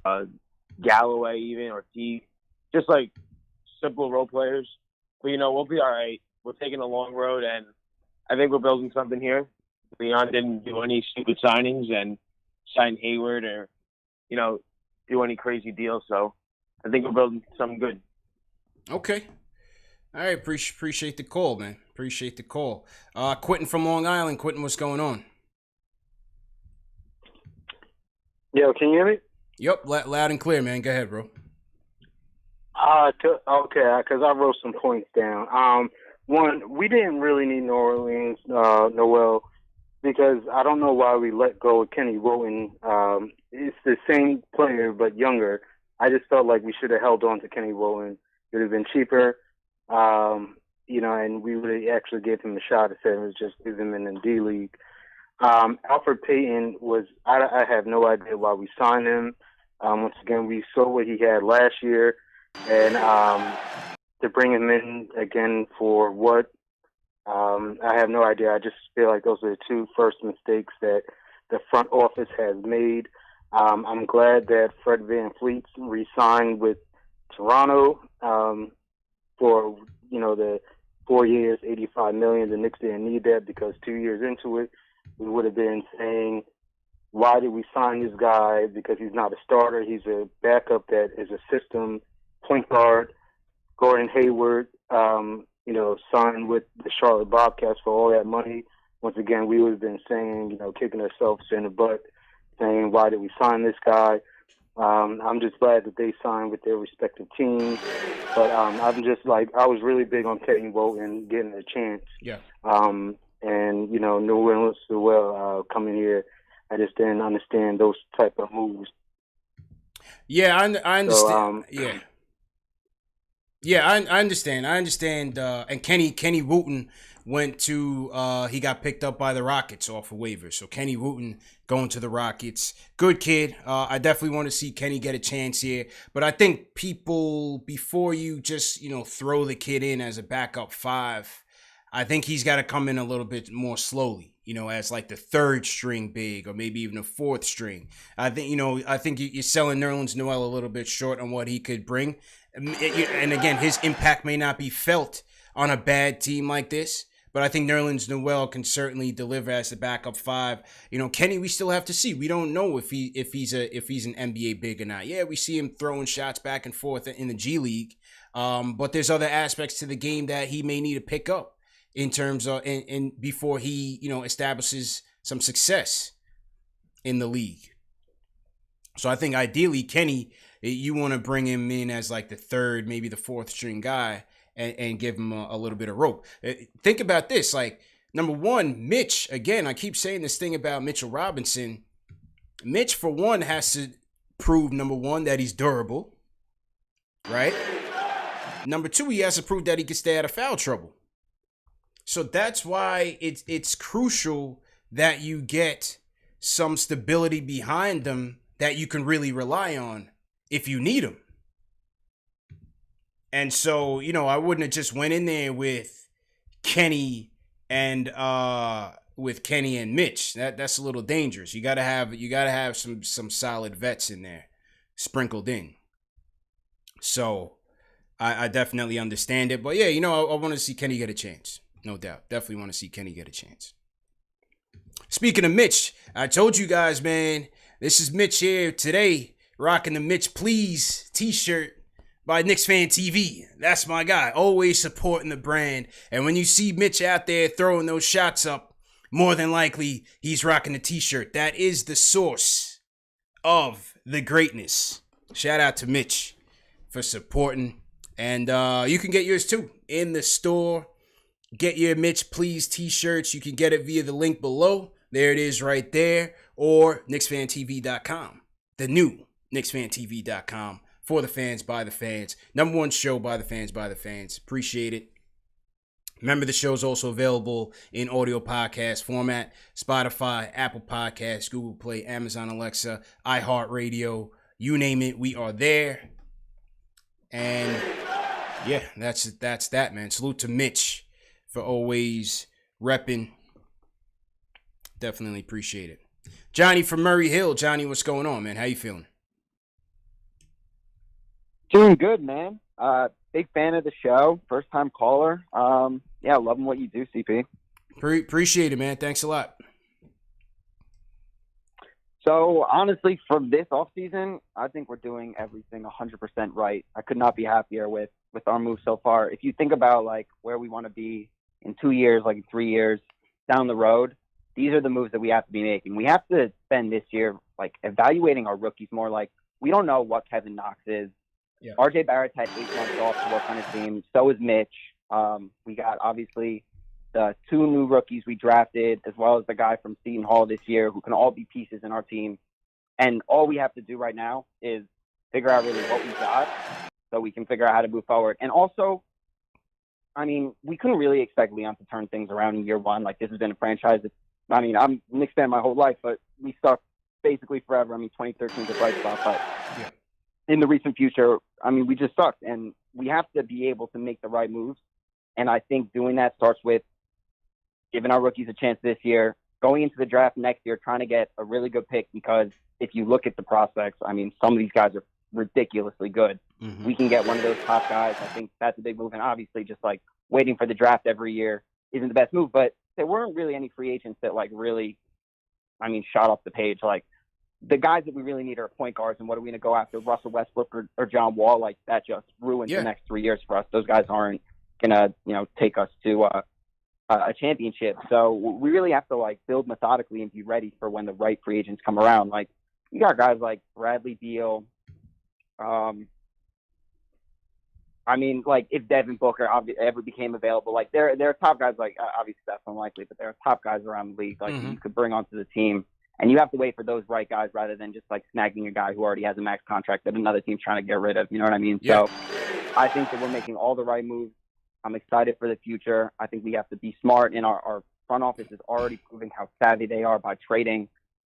Galloway even or T. Just like simple role players. But we'll be all right. We're taking a long road, and I think we're building something here. Leon didn't do any stupid signings and sign Hayward or, do any crazy deals. So I think we're building something good. Okay. All right. Appreciate the call, man. Appreciate the call. Quentin from Long Island. Quentin, what's going on? Yo, can you hear me? Yep. Loud and clear, man. Go ahead, bro. Okay, because I wrote some points down. One, we didn't really need Nerlens Noel because I don't know why we let go of Kenny Wooten. It's the same player but younger. I just felt like we should have held on to Kenny Wooten. It would have been cheaper, and we would have actually gave him a shot instead of just leave him in the D League. Elfrid Payton I have no idea why we signed him. Once again, we saw what he had last year. And to bring him in again for what? I have no idea. I just feel like those are the two first mistakes that the front office has made. I'm glad that Fred VanVleet re-signed with Toronto for the 4 years, $85 million. The Knicks didn't need that because 2 years into it, we would have been saying, why did we sign this guy? Because he's not a starter. He's a backup that is a system point guard. Gordon Hayward, signed with the Charlotte Bobcats for all that money. Once again, we would have been saying, kicking ourselves in the butt, saying, why did we sign this guy? I'm just glad that they signed with their respective teams. But I'm just I was really big on Kenny Wooten getting a chance. Yeah. And, Nerlens Noel coming here. I just didn't understand those type of moves. Yeah, I understand. So, I understand. And Kenny Wooten he got picked up by the Rockets off of waivers. So Kenny Wooten going to the Rockets. Good kid. I definitely want to see Kenny get a chance here. But I think people, before you just, throw the kid in as a backup 5, I think he's got to come in a little bit more slowly, as like the 3rd string big or maybe even a 4th string. I think you're selling Nerlens Noel a little bit short on what he could bring. And again, his impact may not be felt on a bad team like this, but I think Nerlens Noel can certainly deliver as the backup 5. Kenny, we still have to see. We don't know if he's an NBA big or not. Yeah, we see him throwing shots back and forth in the G League, but there's other aspects to the game that he may need to pick up in terms of and before he establishes some success in the league. So I think ideally Kenny, you want to bring him in as like the 3rd, maybe the 4th string guy and give him a little bit of rope. Think about this, like number 1, Mitch, again, I keep saying this thing about Mitchell Robinson. Mitch, for one, has to prove, number 1, that he's durable, right? Number 2, he has to prove that he can stay out of foul trouble. So that's why it's crucial that you get some stability behind them that you can really rely on if you need them. And so, I wouldn't have just went in there with Kenny and Mitch. That's a little dangerous. You gotta have some solid vets in there sprinkled in. So I definitely understand it. But yeah, I want to see Kenny get a chance. No doubt. Definitely want to see Kenny get a chance. Speaking of Mitch, I told you guys, man, this is Mitch here today, rocking the Mitch Please t-shirt by Knicks FanTV. That's my guy, always supporting the brand. And when you see Mitch out there throwing those shots up, more than likely he's rocking the t-shirt. That is the source of the greatness. Shout out to Mitch for supporting. And you can get yours too in the store. Get your Mitch Please t-shirts. You can get it via the link below. There it is right there. Or KnicksFanTV.com. The new KnicksFanTV.com. For the fans, by the fans. Number 1 show by the fans, by the fans. Appreciate it. Remember, the show is also available in audio podcast format. Spotify, Apple Podcasts, Google Play, Amazon Alexa, iHeartRadio. You name it, we are there. And yeah, that's that, man. Salute to Mitch for always repping. Definitely appreciate it. Johnny from Murray Hill. Johnny, what's going on, man? How you feeling? Doing good, man. Big fan of the show. First time caller. Yeah, loving what you do, CP. Appreciate it, man. Thanks a lot. So, honestly, for this offseason, I think we're doing everything 100% right. I could not be happier with our move so far. If you think about, like, where we want to be in 2 years, like in 3 years down the road, these are the moves that we have to be making. We have to spend this year, like, evaluating our rookies more. Like, we don't know what Kevin Knox is. Yeah. RJ Barrett's had 8 months off to work on his team. So is Mitch. We got, obviously, the 2 new rookies we drafted, as well as the guy from Seton Hall this year, who can all be pieces in our team. And all we have to do right now is figure out really what we got so we can figure out how to move forward. And also, I mean, we couldn't really expect Leon to turn things around in year 1. Like, this has been a franchise that, I mean, I'm a Knicks fan my whole life, but we stuck basically forever. I mean, 2013 is a bright spot, but yeah. In the recent future, I mean, we just sucked. And we have to be able to make the right moves. And I think doing that starts with giving our rookies a chance this year, going into the draft next year, trying to get a really good pick, because if you look at the prospects, I mean, some of these guys are ridiculously good. Mm-hmm. We can get one of those top guys. I think that's a big move. And obviously just like waiting for the draft every year isn't the best move, but there weren't really any free agents that like really, I mean, shot off the page. Like the guys that we really need are point guards. And what are we going to go after? Russell Westbrook or John Wall? Like that just ruins the next 3 years for us. Those guys aren't going to, take us to a championship. So we really have to like build methodically and be ready for when the right free agents come around. Like you got guys like Bradley Beal. I mean, like if Devin Booker ever became available, like there are top guys, like obviously that's unlikely, but there are top guys around the league like you could bring onto the team, and you have to wait for those right guys rather than just like snagging a guy who already has a max contract that another team's trying to get rid of. You know what I mean? Yeah. So I think that we're making all the right moves. I'm excited for the future. I think we have to be smart, and our front office is already proving how savvy they are by trading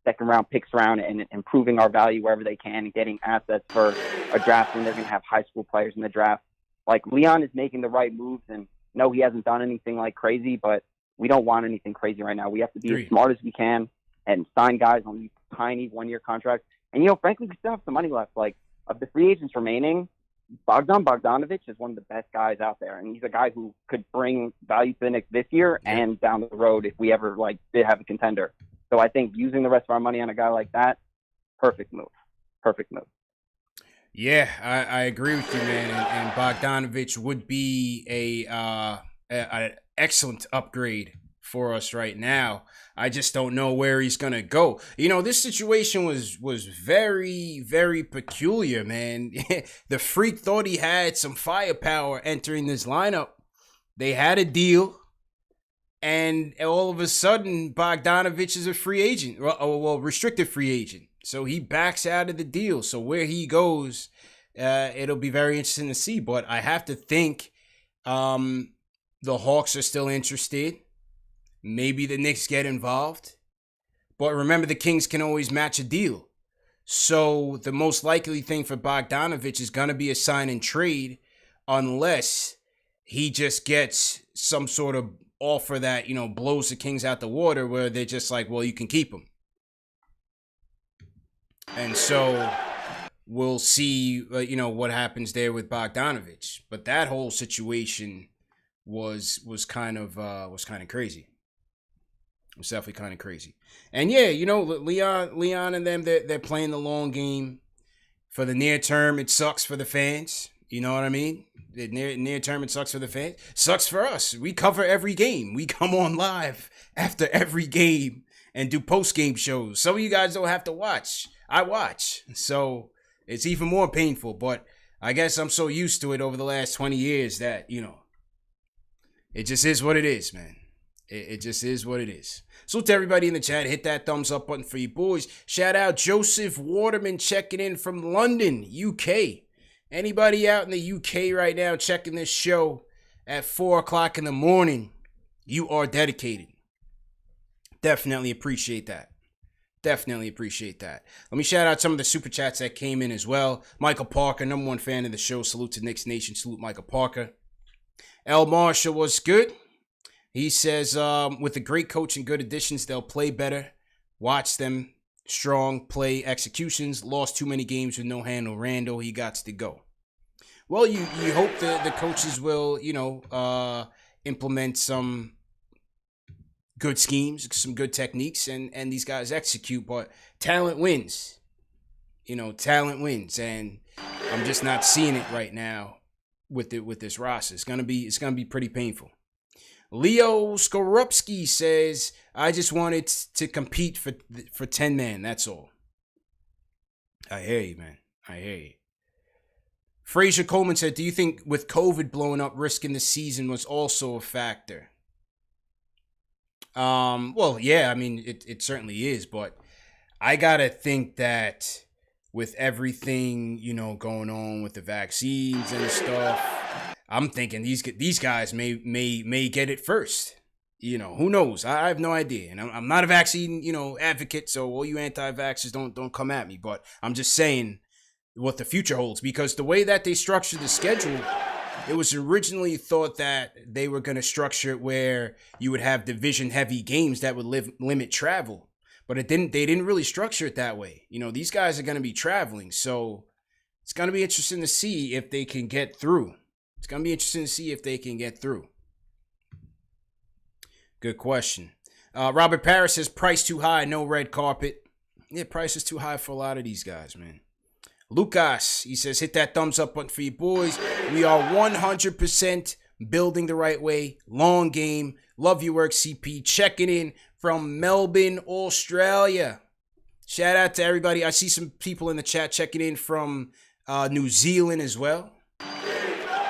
second-round picks around and improving our value wherever they can and getting assets for a draft when they're going to have high school players in the draft. Like, Leon is making the right moves, and no, he hasn't done anything like crazy, but we don't want anything crazy right now. We have to be as smart as we can and sign guys on these tiny one-year contracts. And, frankly, we still have some money left. Like, of the free agents remaining, Bogdan Bogdanovic is one of the best guys out there, and he's a guy who could bring value to the Knicks this year and down the road if we ever did have a contender. So I think using the rest of our money on a guy like that, perfect move. Perfect move. Yeah, I agree with you, man. And Bogdanovic would be an excellent upgrade for us right now. I just don't know where he's gonna go. This situation was very, very peculiar, man. The Freak thought he had some firepower entering this lineup. They had a deal, and all of a sudden, Bogdanovic is a free agent. Well, restricted free agent. So he backs out of the deal. So where he goes, it'll be very interesting to see. But I have to think the Hawks are still interested. Maybe the Knicks get involved. But remember, the Kings can always match a deal. So the most likely thing for Bogdanovic is going to be a sign and trade unless he just gets some sort of offer that, blows the Kings out the water where they're just like, well, you can keep him. And so we'll see, what happens there with Bogdanovic. But that whole situation was kind of crazy. It was definitely kind of crazy. And yeah, Leon and them, they're playing the long game. For the near term, it sucks for the fans. You know what I mean? The near term, it sucks for the fans. Sucks for us. We cover every game. We come on live after every game and do post-game shows. Some of you guys don't have to watch. I watch. So it's even more painful. But I guess I'm so used to it over the last 20 years that, it just is what it is, man. It just is what it is. So to everybody in the chat, hit that thumbs up button for you boys. Shout out Joseph Waterman checking in from London, UK. Anybody out in the UK right now checking this show at 4 o'clock in the morning, you are dedicated. Definitely appreciate that. Definitely appreciate that. Let me shout out some of the super chats that came in as well. Michael Parker, number one fan of the show. Salute to Knicks Nation. Salute Michael Parker. L. Marshall was good. He says, with a great coach and good additions, they'll play better. Watch them. Strong play executions. Lost too many games with no handle. Randle, he got to go. Well, you hope the coaches will, implement some good schemes, some good techniques, and these guys execute. But talent wins. Talent wins, and I'm just not seeing it right now with this roster. It's gonna be pretty painful. Leo Skorupski says, I just wanted to compete for 10-man. That's all. I hear you, man. I hear you. Frazier Coleman said, do you think with COVID blowing up, risking the season was also a factor? Well, yeah, I mean, it certainly is, but I gotta think that with everything, going on with the vaccines and stuff, I'm thinking these guys may get it first. Who knows? I have no idea. And I'm not a vaccine, advocate, so all you anti-vaxxers don't come at me. But I'm just saying what the future holds, because the way that they structured the schedule, it was originally thought that they were going to structure it where you would have division-heavy games that would limit travel. But they didn't really structure it that way. These guys are going to be traveling, so it's going to be interesting to see if they can get through. Good question. Robert Parris says, price too high, no red carpet. Yeah, price is too high for a lot of these guys, man. Lucas, he says, hit that thumbs up button for you boys. We are 100% building the right way. Long game. Love your work, CP. Checking in from Melbourne, Australia. Shout out to everybody. I see some people in the chat checking in from New Zealand as well.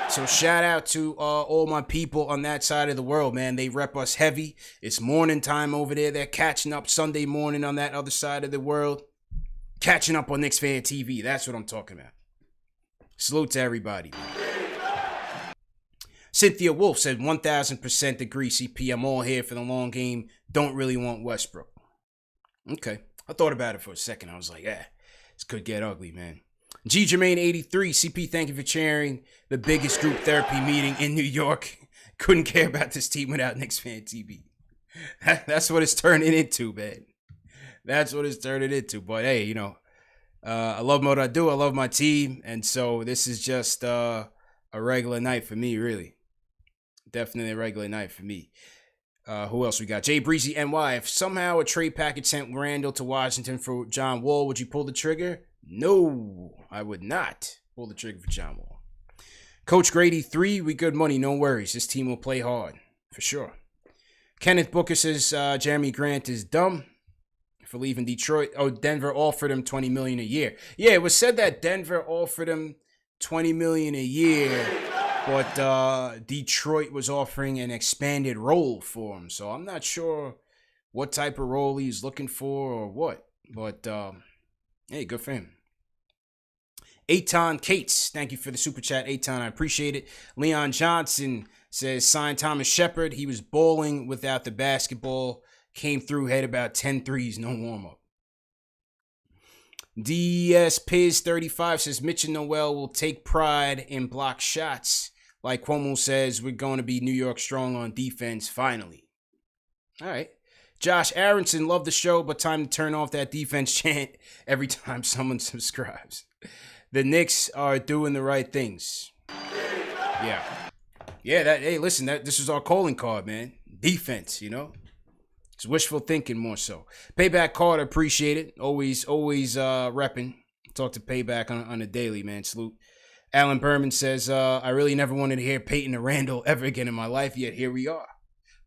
So shout out to all my people on that side of the world, man. They rep us heavy. It's morning time over there. They're catching up Sunday morning on that other side of the world. Catching up on Knicks Fan TV. That's what I'm talking about. Salute to everybody. Cynthia Wolf said 1,000% agree, CP. I'm all here for the long game. Don't really want Westbrook. Okay. I thought about it for a second. I was like, this could get ugly, man. G Jermaine 83, CP, thank you for chairing the biggest group therapy meeting in New York. Couldn't care about this team without Knicks Fan TV. That's what it's turning into, man. That's what it's turning into. But hey, you know, I love what I do. I love my team. And so this is just a regular night for me, really. Definitely a regular night for me. Who else we got? Jay Breezy NY. If somehow a trade package sent Randle to Washington for John Wall, would you pull the trigger? No, I would not pull the trigger for John Wall. Coach Grady 3, we good money, no worries. This team will play hard, for sure. Kenneth Booker says Jeremy Grant is dumb for leaving Detroit. Oh, Denver offered him $20 million a year. Yeah, it was said that Denver offered him $20 million a year, but Detroit was offering an expanded role for him. So I'm not sure what type of role he's looking for or what. But hey, good for him. Aton Cates, thank you for the super chat, Aton. I appreciate it. Leon Johnson says sign Thomas Shepard. He was bowling without the basketball. Came through, had about 10 threes, no warm-up. DS Piz 35 says Mitch and Noel will take pride in block shots. Like Cuomo says, we're going to be New York strong on defense finally. All right. Josh Aronson, love the show, but time to turn off that defense chant every time someone subscribes. The Knicks are doing the right things. Yeah. Yeah, hey, listen, this is our calling card, man. Defense, you know? It's wishful thinking more so. Payback Carter, appreciate it. Always repping. Talk to Payback on a daily, man. Salute. Alan Berman says, I really never wanted to hear Payton or Randle ever again in my life, yet here we are.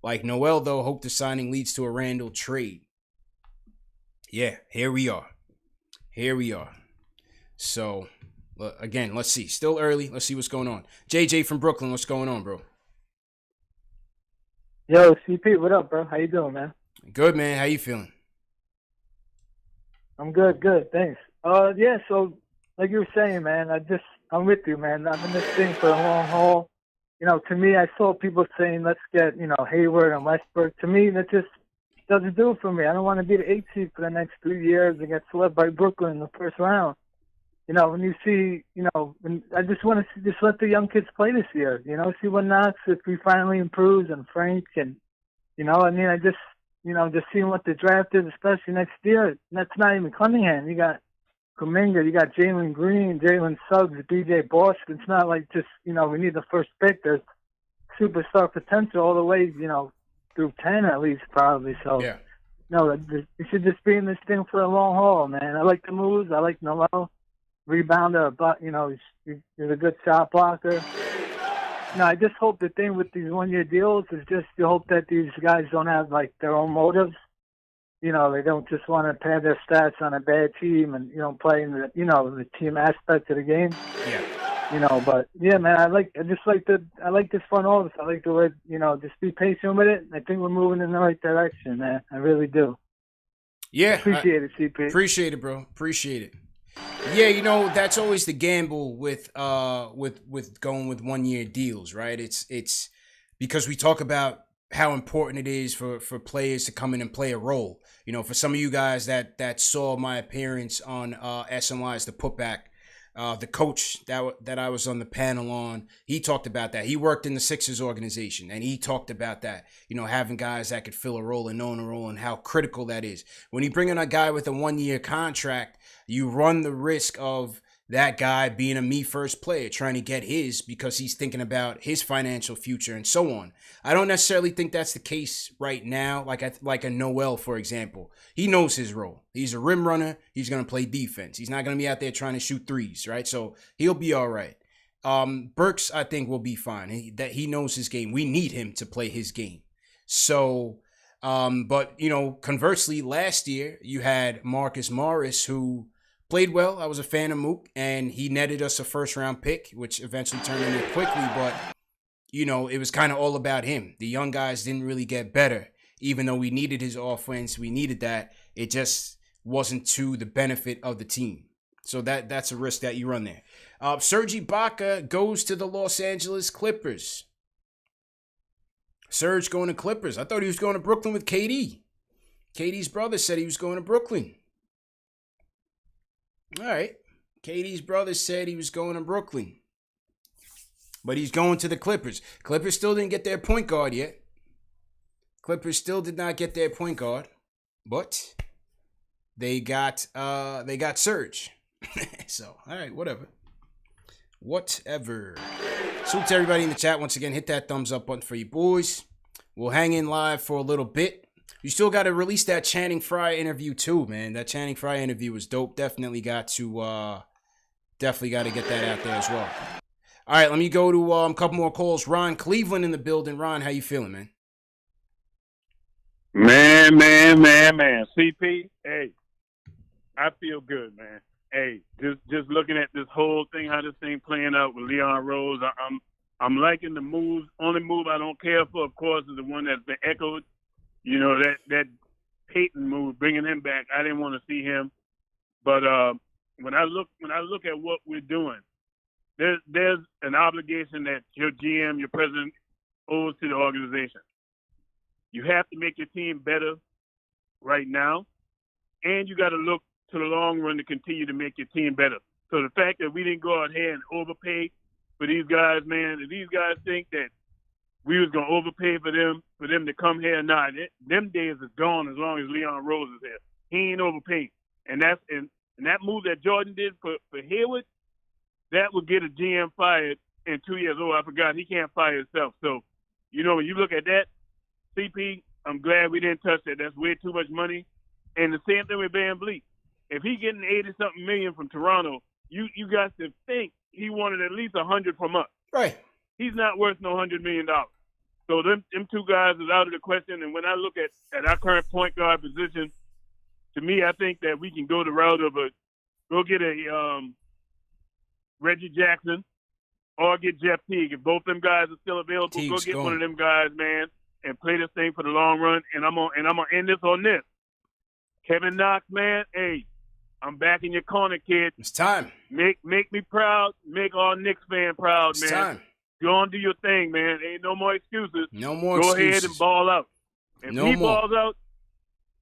Like Noel, though, hope the signing leads to a Randle trade. Yeah, here we are. Here we are. So, again, let's see. Still early. Let's see what's going on. JJ from Brooklyn, what's going on, bro? Yo, CP, what up, bro? How you doing, man? Good, man. How you feeling? I'm good, thanks. Yeah, so like you were saying, man, I'm with you, man. I'm in this thing for the long haul. You know, to me, I saw people saying, let's get, you know, Hayward and Westbrook. To me, that just doesn't do it for me. I don't want to be the 8th seed for the next 3 years and get swept by Brooklyn in the first round. You know, when you see, you know, I just want to just let the young kids play this year. You know, see what Knox, if he finally improves, and Frank, and, you know, I mean, just seeing what the draft is, especially next year. And that's not even Cunningham. You got Kuminga, you got Jalen Green, Jalen Suggs, BJ Boston. It's not like just, you know, we need the first pick. There's superstar potential all the way, you know, through 10 at least probably. So, yeah. No, you should just be in this thing for a long haul, man. I like the moves. I like Noel. Rebounder, but, you know, he's a good shot blocker. No, I just hope the thing with these one-year deals is just you hope that these guys don't have, like, their own motives. You know, they don't just want to pad their stats on a bad team and, you know, play in the, you know, the team aspect of the game. Yeah. You know, but, yeah, man, I like this front office. I like the way, you know, just be patient with it. I think we're moving in the right direction, man. I really do. Yeah. Appreciate it, CP. Appreciate it, bro. Appreciate it. Yeah, you know, that's always the gamble with going with 1-year deals, right? It's because we talk about how important it is for players to come in and play a role. You know, for some of you guys that saw my appearance on SNY's The Putback, the coach that I was on the panel on, he talked about that. He worked in the Sixers organization, and he talked about that, you know, having guys that could fill a role and knowing a role and how critical that is. When you bring in a guy with a 1-year contract, you run the risk of that guy being a me-first player, trying to get his because he's thinking about his financial future and so on. I don't necessarily think that's the case right now, like a Noel, for example. He knows his role. He's a rim runner. He's going to play defense. He's not going to be out there trying to shoot threes, right? So he'll be all right. Burks, I think, will be fine. He knows his game. We need him to play his game. So, but, you know, conversely, last year you had Marcus Morris, who played well. I was a fan of Mook, and he netted us a first-round pick, which eventually turned into quickly. But, you know, it was kind of all about him. The young guys didn't really get better. Even though we needed his offense, we needed that. It just wasn't to the benefit of the team. So that's a risk that you run there. Serge Ibaka goes to the Los Angeles Clippers. Serge going to Clippers. I thought he was going to Brooklyn with KD. KD's brother said he was going to Brooklyn. All right. KD's brother said he was going to Brooklyn. But he's going to the Clippers. Clippers still didn't get their point guard yet. Clippers still did not get their point guard. But they got Serge. So, all right, whatever. Whatever. Salute to everybody in the chat. Once again, hit that thumbs up button for you boys. We'll hang in live for a little bit. You still got to release that Channing Frye interview too, man. That Channing Frye interview was dope. Definitely got to get that out there as well. All right, let me go to a couple more calls. Ron Cleveland in the building. Ron, how you feeling, man? Man. CP, hey, I feel good, man. Hey, just looking at this whole thing, how this thing playing out with Leon Rose, I'm liking the moves. Only move I don't care for, of course, is the one that's been echoed. You know, that Payton move, bringing him back. I didn't want to see him, but when I look at what we're doing, there's an obligation that your GM, your president, owes to the organization. You have to make your team better right now, and you got to look to the long run to continue to make your team better. So the fact that we didn't go out here and overpay for these guys, man, if these guys think that we was going to overpay for them to come here, them days is gone as long as Leon Rose is here. He ain't overpaying. And that move that Jordan did for Hayward, that would get a GM fired in 2 years. Oh, I forgot, he can't fire himself. So, you know, when you look at that, CP, I'm glad we didn't touch that. That's way too much money. And the same thing with Van Vliet. If he getting 80-something million from Toronto, you got to think he wanted at least 100 from us. Right. He's not worth no $100 million. So them two guys is out of the question. And when I look at our current point guard position, to me, I think that we can go the route of go get a Reggie Jackson or get Jeff Teague. If both them guys are still available, Teague's go get going. one of them guys, man, and play this thing for the long run. And I'm gonna end this on this. Kevin Knox, man, hey, I'm back in your corner, kid. It's time. Make me proud. Make all Knicks fan proud, It's man. time. Go on, do your thing, man. Ain't no more excuses. No more Go excuses. ahead and ball out. If No he more. balls out,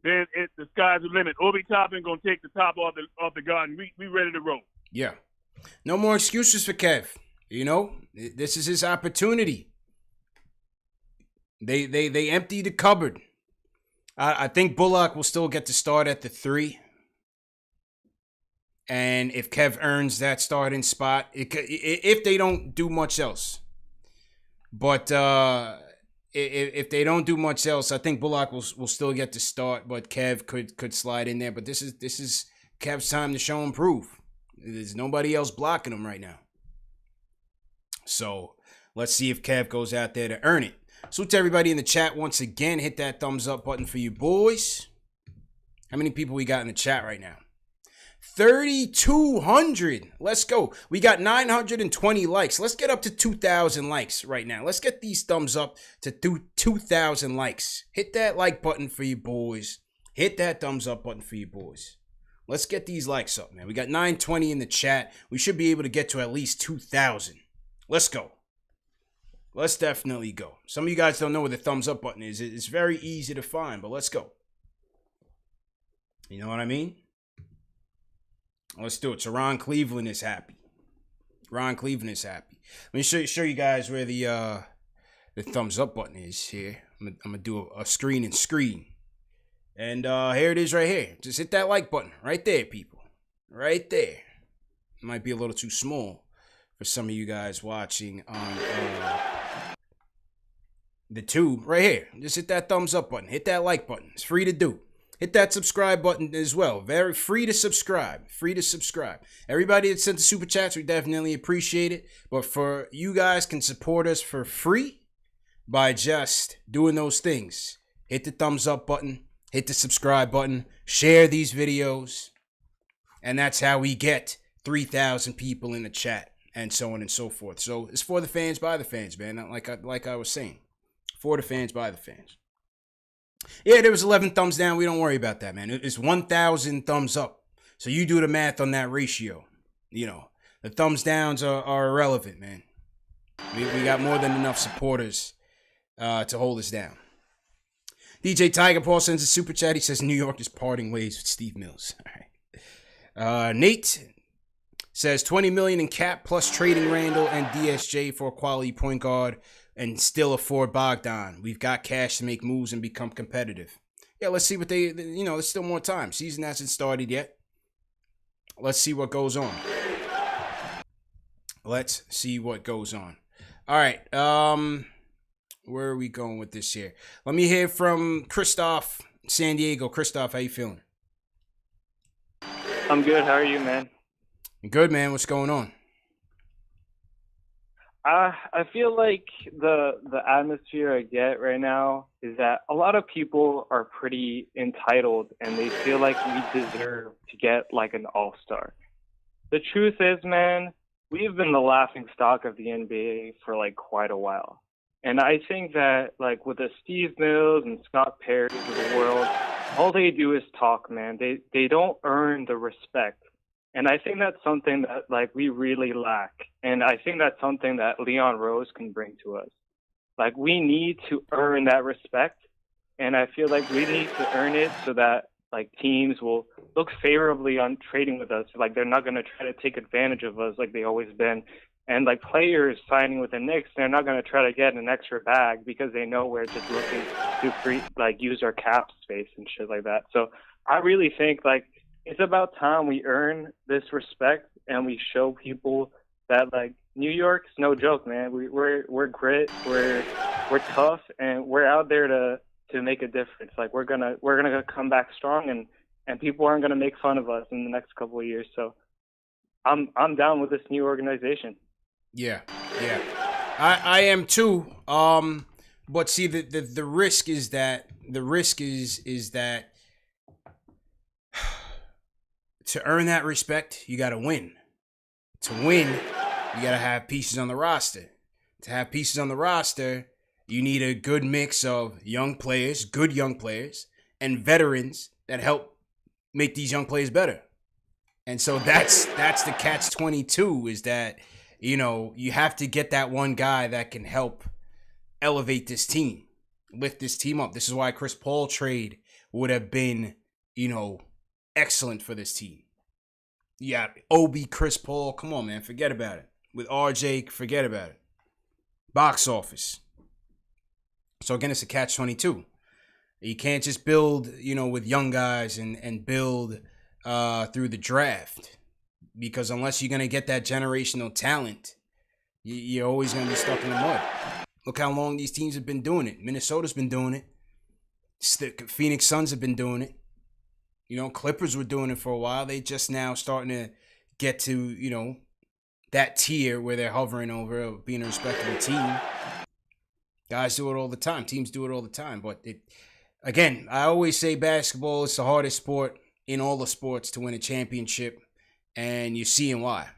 then the sky's the limit. Obi Toppin gonna take the top off the garden. We ready to roll. Yeah. No more excuses for Kev. You know, this is his opportunity. They empty the cupboard. I think Bullock will still get to start at the 3. And if Kev earns that starting spot, if they don't do much else. But if they don't do much else, I think Bullock will still get to start, but Kev could slide in there. But this is Kev's time to show and prove. There's nobody else blocking him right now. So let's see if Kev goes out there to earn it. So to everybody in the chat, once again, hit that thumbs up button for you boys. How many people we got in the chat right now? 3,200. Let's go. We got 920 likes. Let's get up to 2,000 likes right now. Let's get these thumbs up to 2,000 likes. Hit that like button for you boys. Hit that thumbs up button for you boys. Let's get these likes up, man. We got 920 in the chat. We should be able to get to at least 2,000. Let's go. Let's definitely go. Some of you guys don't know where the thumbs up button is. It's very easy to find, but let's go. You know what I mean? Let's do it. So Ron Cleveland is happy. Ron Cleveland is happy. Let me show you guys where the thumbs up button is here. I'm gonna do a screen and screen. And here it is right here. Just hit that like button right there, people. Right there. It might be a little too small for some of you guys watching on the tube. Right here. Just hit that thumbs up button. Hit that like button. It's free to do. Hit that subscribe button as well. Very free to subscribe. Free to subscribe. Everybody that sent the super chats, we definitely appreciate it. But for you guys can support us for free by just doing those things. Hit the thumbs up button. Hit the subscribe button. Share these videos. And that's how we get 3,000 people in the chat. And so on and so forth. So it's for the fans, by the fans, man. Like I was saying. For the fans, by the fans. Yeah, there was 11 thumbs down. We don't worry about that, man. It's 1,000 thumbs up. So you do the math on that ratio. You know, the thumbs downs are irrelevant, man. We got more than enough supporters to hold us down. DJ Tiger Paul sends a super chat. He says New York is parting ways with Steve Mills. All right. Nate says $20 million in cap plus trading Randle and DSJ for a quality point guard and still afford Bogdan. We've got cash to make moves and become competitive. Yeah, let's see what there's still more time. Season hasn't started yet. Let's see what goes on. Let's see what goes on. All right. Where are we going with this here? Let me hear from Christoph, San Diego. Christoph, how you feeling? I'm good. How are you, man? Good, man. What's going on? I feel like the atmosphere I get right now is that a lot of people are pretty entitled and they feel like we deserve to get like an all-star. The truth is, man, we've been the laughing stock of the NBA for like quite a while. And I think that like with the Steve Mills and Scott Perrys of the world, all they do is talk, man. They don't earn the respect. And I think that's something that like we really lack. And I think that's something that Leon Rose can bring to us. Like we need to earn that respect. And I feel like we need to earn it so that like teams will look favorably on trading with us. Like they're not going to try to take advantage of us like they always been. And like players signing with the Knicks, they're not going to try to get an extra bag because they know we're just looking to use our cap space and shit like that. So I really think like it's about time we earn this respect and we show people that like New York's no joke, man. We're grit, we're tough, and we're out there to make a difference. Like we're gonna come back strong, and people aren't gonna make fun of us in the next couple of years. So I'm down with this new organization. Yeah. I am too. But see, the risk is that to earn that respect, you got to win. To win, you got to have pieces on the roster. To have pieces on the roster, you need a good mix of good young players, and veterans that help make these young players better. And so that's the catch-22 is that, you have to get that one guy that can help elevate this team, lift this team up. This is why Chris Paul trade would have been, excellent for this team. Yeah, Obi, Chris Paul, come on, man, forget about it. With RJ, forget about it. Box office. So again, it's a catch-22. You can't just build, with young guys and build through the draft, because unless you're going to get that generational talent, you're always going to be stuck in the mud. Look how long these teams have been doing it. Minnesota's been doing it. Phoenix Suns have been doing it. Clippers were doing it for a while. They just now starting to get to, that tier where they're hovering over being a respectable team. Guys do it all the time. Teams do it all the time. But again, I always say basketball is the hardest sport in all the sports to win a championship. And you're seeing why.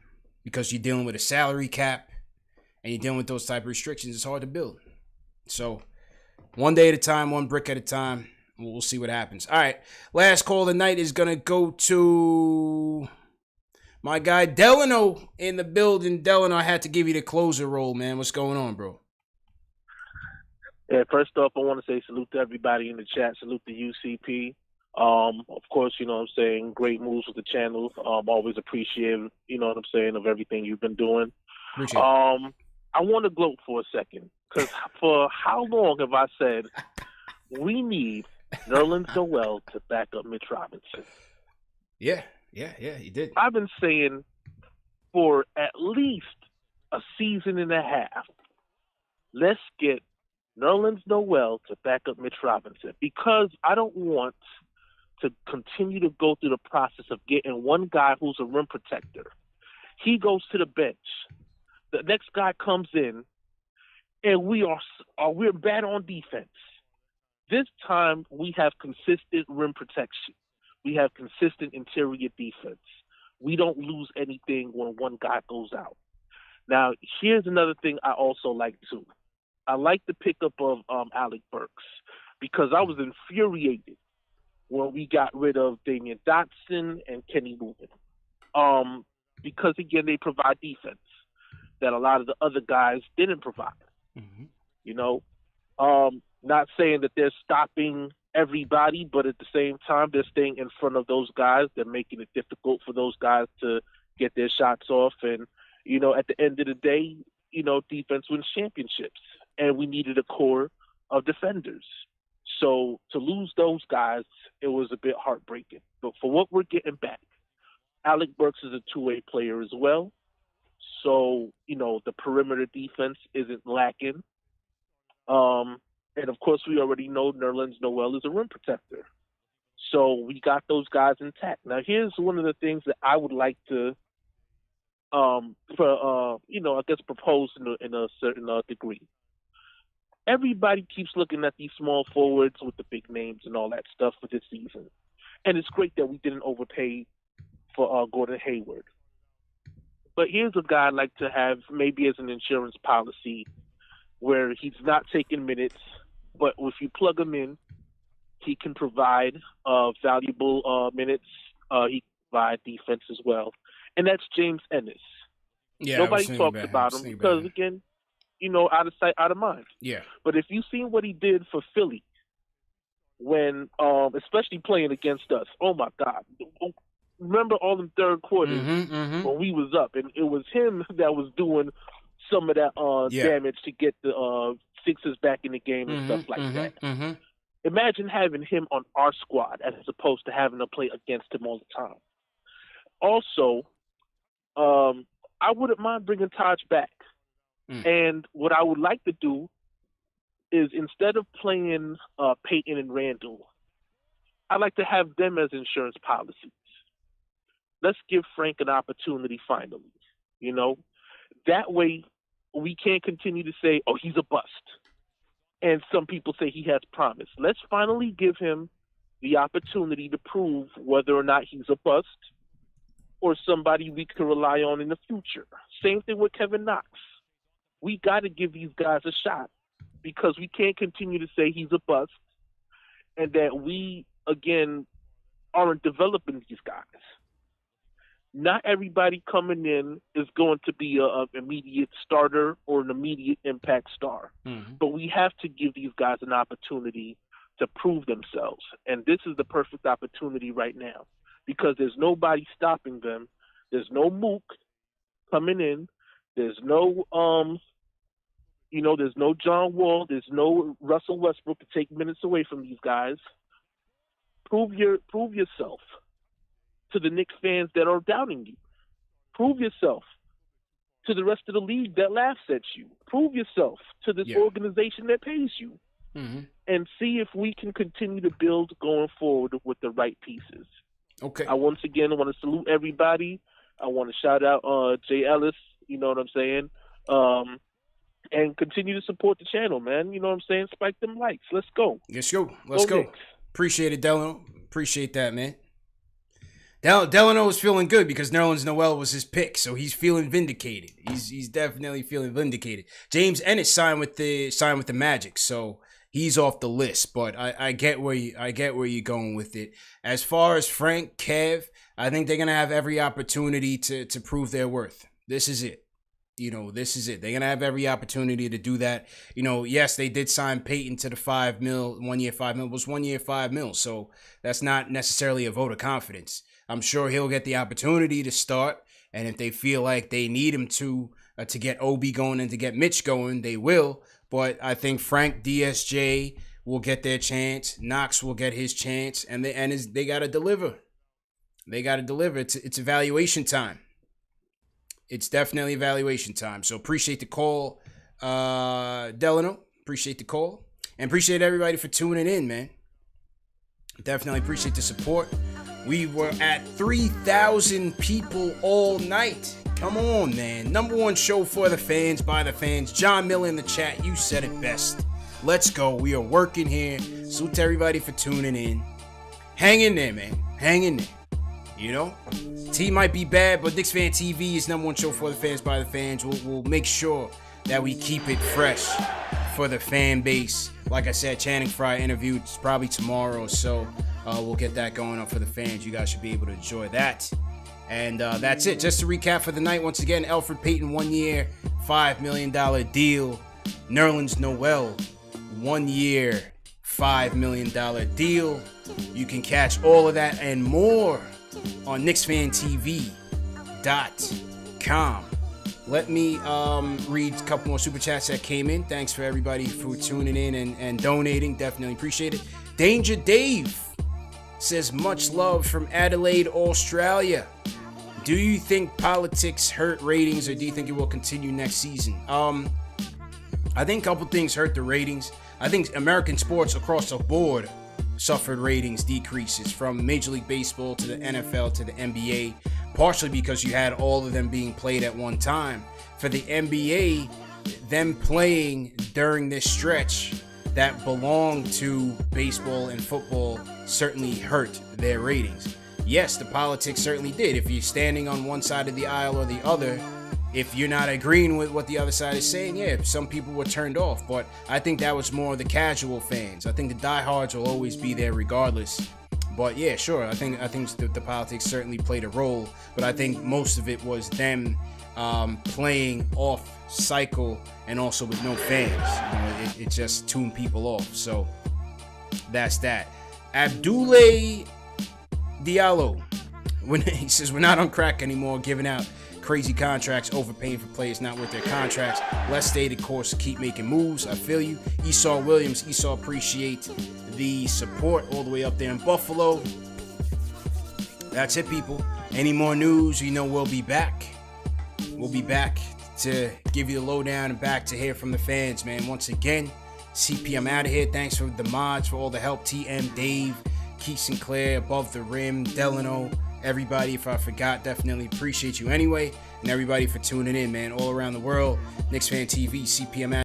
Because you're dealing with a salary cap and you're dealing with those type of restrictions. It's hard to build. So one day at a time, one brick at a time. We'll see what happens. All right. Last call of the night is going to go to my guy Delano in the building. Delano, I had to give you the closer role, man. What's going on, bro? Yeah, first off, I want to say salute to everybody in the chat. Salute to UCP. Of course, great moves with the channel. Always appreciate, of everything you've been doing. Appreciate it. I want to gloat for a second, because for how long have I said we need Nerlens Noel to back up Mitch Robinson? Yeah, he did. I've been saying for at least a season and a half, let's get Nerlens Noel to back up Mitch Robinson, because I don't want to continue to go through the process of getting one guy who's a rim protector. He goes to the bench. The next guy comes in, and we're bad on defense. This time, we have consistent rim protection. We have consistent interior defense. We don't lose anything when one guy goes out. Now, here's another thing I also like, too. I like the pickup of Alec Burks, because I was infuriated when we got rid of Damian Dotson and Kenny Wooten. Because, again, they provide defense that a lot of the other guys didn't provide. Mm-hmm. Not saying that they're stopping everybody, but at the same time, they're staying in front of those guys. They're making it difficult for those guys to get their shots off. And, you know, at the end of the day, you know, defense wins championships. And we needed a core of defenders. So to lose those guys, it was a bit heartbreaking. But for what we're getting back, Alec Burks is a two-way player as well. So, you know, the perimeter defense isn't lacking. And, of course, we already know Nerlens Noel is a rim protector. So we got those guys intact. Now, here's one of the things that I would like to, propose in a certain degree. Everybody keeps looking at these small forwards with the big names and all that stuff for this season. And it's great that we didn't overpay for Gordon Hayward. But here's a guy I'd like to have maybe as an insurance policy where he's not taking minutes, but if you plug him in, he can provide valuable minutes. He can provide defense as well. And that's James Ennis. Yeah, nobody talks about him because, again, you know, out of sight, out of mind. Yeah. But if you've seen what he did for Philly when, especially playing against us, oh, my God. Remember all them third quarters when we was up, and it was him that was doing some of that damage to get the Sixers back in the game and stuff like that. Imagine having him on our squad as opposed to having to play against him all the time. Also, I wouldn't mind bringing Taj back. And what I would like to do is instead of playing Payton and Randle, I'd like to have them as insurance policies. Let's give Frank an opportunity finally, you know? That way we can't continue to say, oh, he's a bust. And some people say he has promise. Let's finally give him the opportunity to prove whether or not he's a bust or somebody we can rely on in the future. Same thing with Kevin Knox. We got to give these guys a shot because we can't continue to say he's a bust and that we, again, aren't developing these guys. Not everybody coming in is going to be an immediate starter or an immediate impact star. But we have to give these guys an opportunity to prove themselves. And this is the perfect opportunity right now because there's nobody stopping them. There's no Mook coming in. There's no, there's no John Wall. There's no Russell Westbrook to take minutes away from these guys. Prove yourself to the Knicks fans that are doubting you. Prove yourself to the rest of the league that laughs at you. Prove yourself to this organization that pays you. And see if we can continue to build going forward with the right pieces. Okay. I once again want to salute everybody. I want to shout out Jay Ellis, you know what I'm saying? And continue to support the channel, man. You know what I'm saying? Spike them likes. Let's go. Let's go. Knicks. Appreciate it, Delano. Appreciate that, man. Delano was feeling good because Nerlens Noel was his pick, so he's feeling vindicated. He's definitely feeling vindicated. James Ennis signed with the Magic, so he's off the list. But I get where you're going with it. As far as Frank, Kev, I think they're gonna have every opportunity to prove their worth. This is it. This is it. They're gonna have every opportunity to do that. Yes, they did sign Payton to the $5 million, 1 year, $5 million. It was 1 year, $5 million. So that's not necessarily a vote of confidence. I'm sure he'll get the opportunity to start, and if they feel like they need him to get Obi going and to get Mitch going, they will. But I think Frank, DSJ will get their chance. Knox will get his chance, and they got to deliver. They got to deliver. It's evaluation time. It's definitely evaluation time. So appreciate the call, Delano. Appreciate the call, and appreciate everybody for tuning in, man. Definitely appreciate the support. We were at 3,000 people all night. Come on, man. Number one show for the fans, by the fans. John Miller in the chat, you said it best. Let's go. We are working here. Salute to everybody for tuning in. Hang in there, man. Hang in there. Team might be bad, but Knicks Fan TV is number one show for the fans, by the fans. We'll make sure that we keep it fresh for the fan base. Like I said, Channing Frye interview. It's probably tomorrow or so. We'll get that going up for the fans. You guys should be able to enjoy that. And that's it. Just to recap for the night, once again, Elfrid Payton, 1 year, $5 million deal. Nerlens Noel, 1-year, $5 million deal. You can catch all of that and more on KnicksFanTV.com. Let me read a couple more super chats that came in. Thanks for everybody for tuning in and donating. Definitely appreciate it. Danger Dave says, much love from Adelaide, Australia. Do you think politics hurt ratings, or do you think it will continue next season? I think a couple things hurt the ratings. I think American sports across the board suffered ratings decreases, from Major League Baseball to the NFL to the NBA, partially because you had all of them being played at one time. For the NBA, them playing during this stretch that belonged to baseball and football certainly hurt their ratings. Yes, the politics certainly did. If you're standing on one side of the aisle or the other, if you're not agreeing with what the other side is saying, yeah, some people were turned off. But I think that was more the casual fans. I think the diehards will always be there regardless. But yeah, sure, I think the politics certainly played a role. But I think most of it was them playing off cycle and also with no fans. It just tuned people off. So that's that. Abdoulaye Diallo, he says, we're not on crack anymore, giving out crazy contracts, overpaying for players not worth their contracts. Let's stay the course, keep making moves. I feel you. Esau Williams, appreciate the support all the way up there in Buffalo. That's it, people. Any more news, we'll be back. We'll be back to give you the lowdown and back to hear from the fans, man. Once again, CP, I'm out of here. Thanks for the mods, for all the help. TM, Dave, Keith Sinclair, Above the Rim, Delano, everybody. If I forgot, definitely appreciate you anyway. And everybody for tuning in, man, all around the world. Knicks Fan TV, CPM out.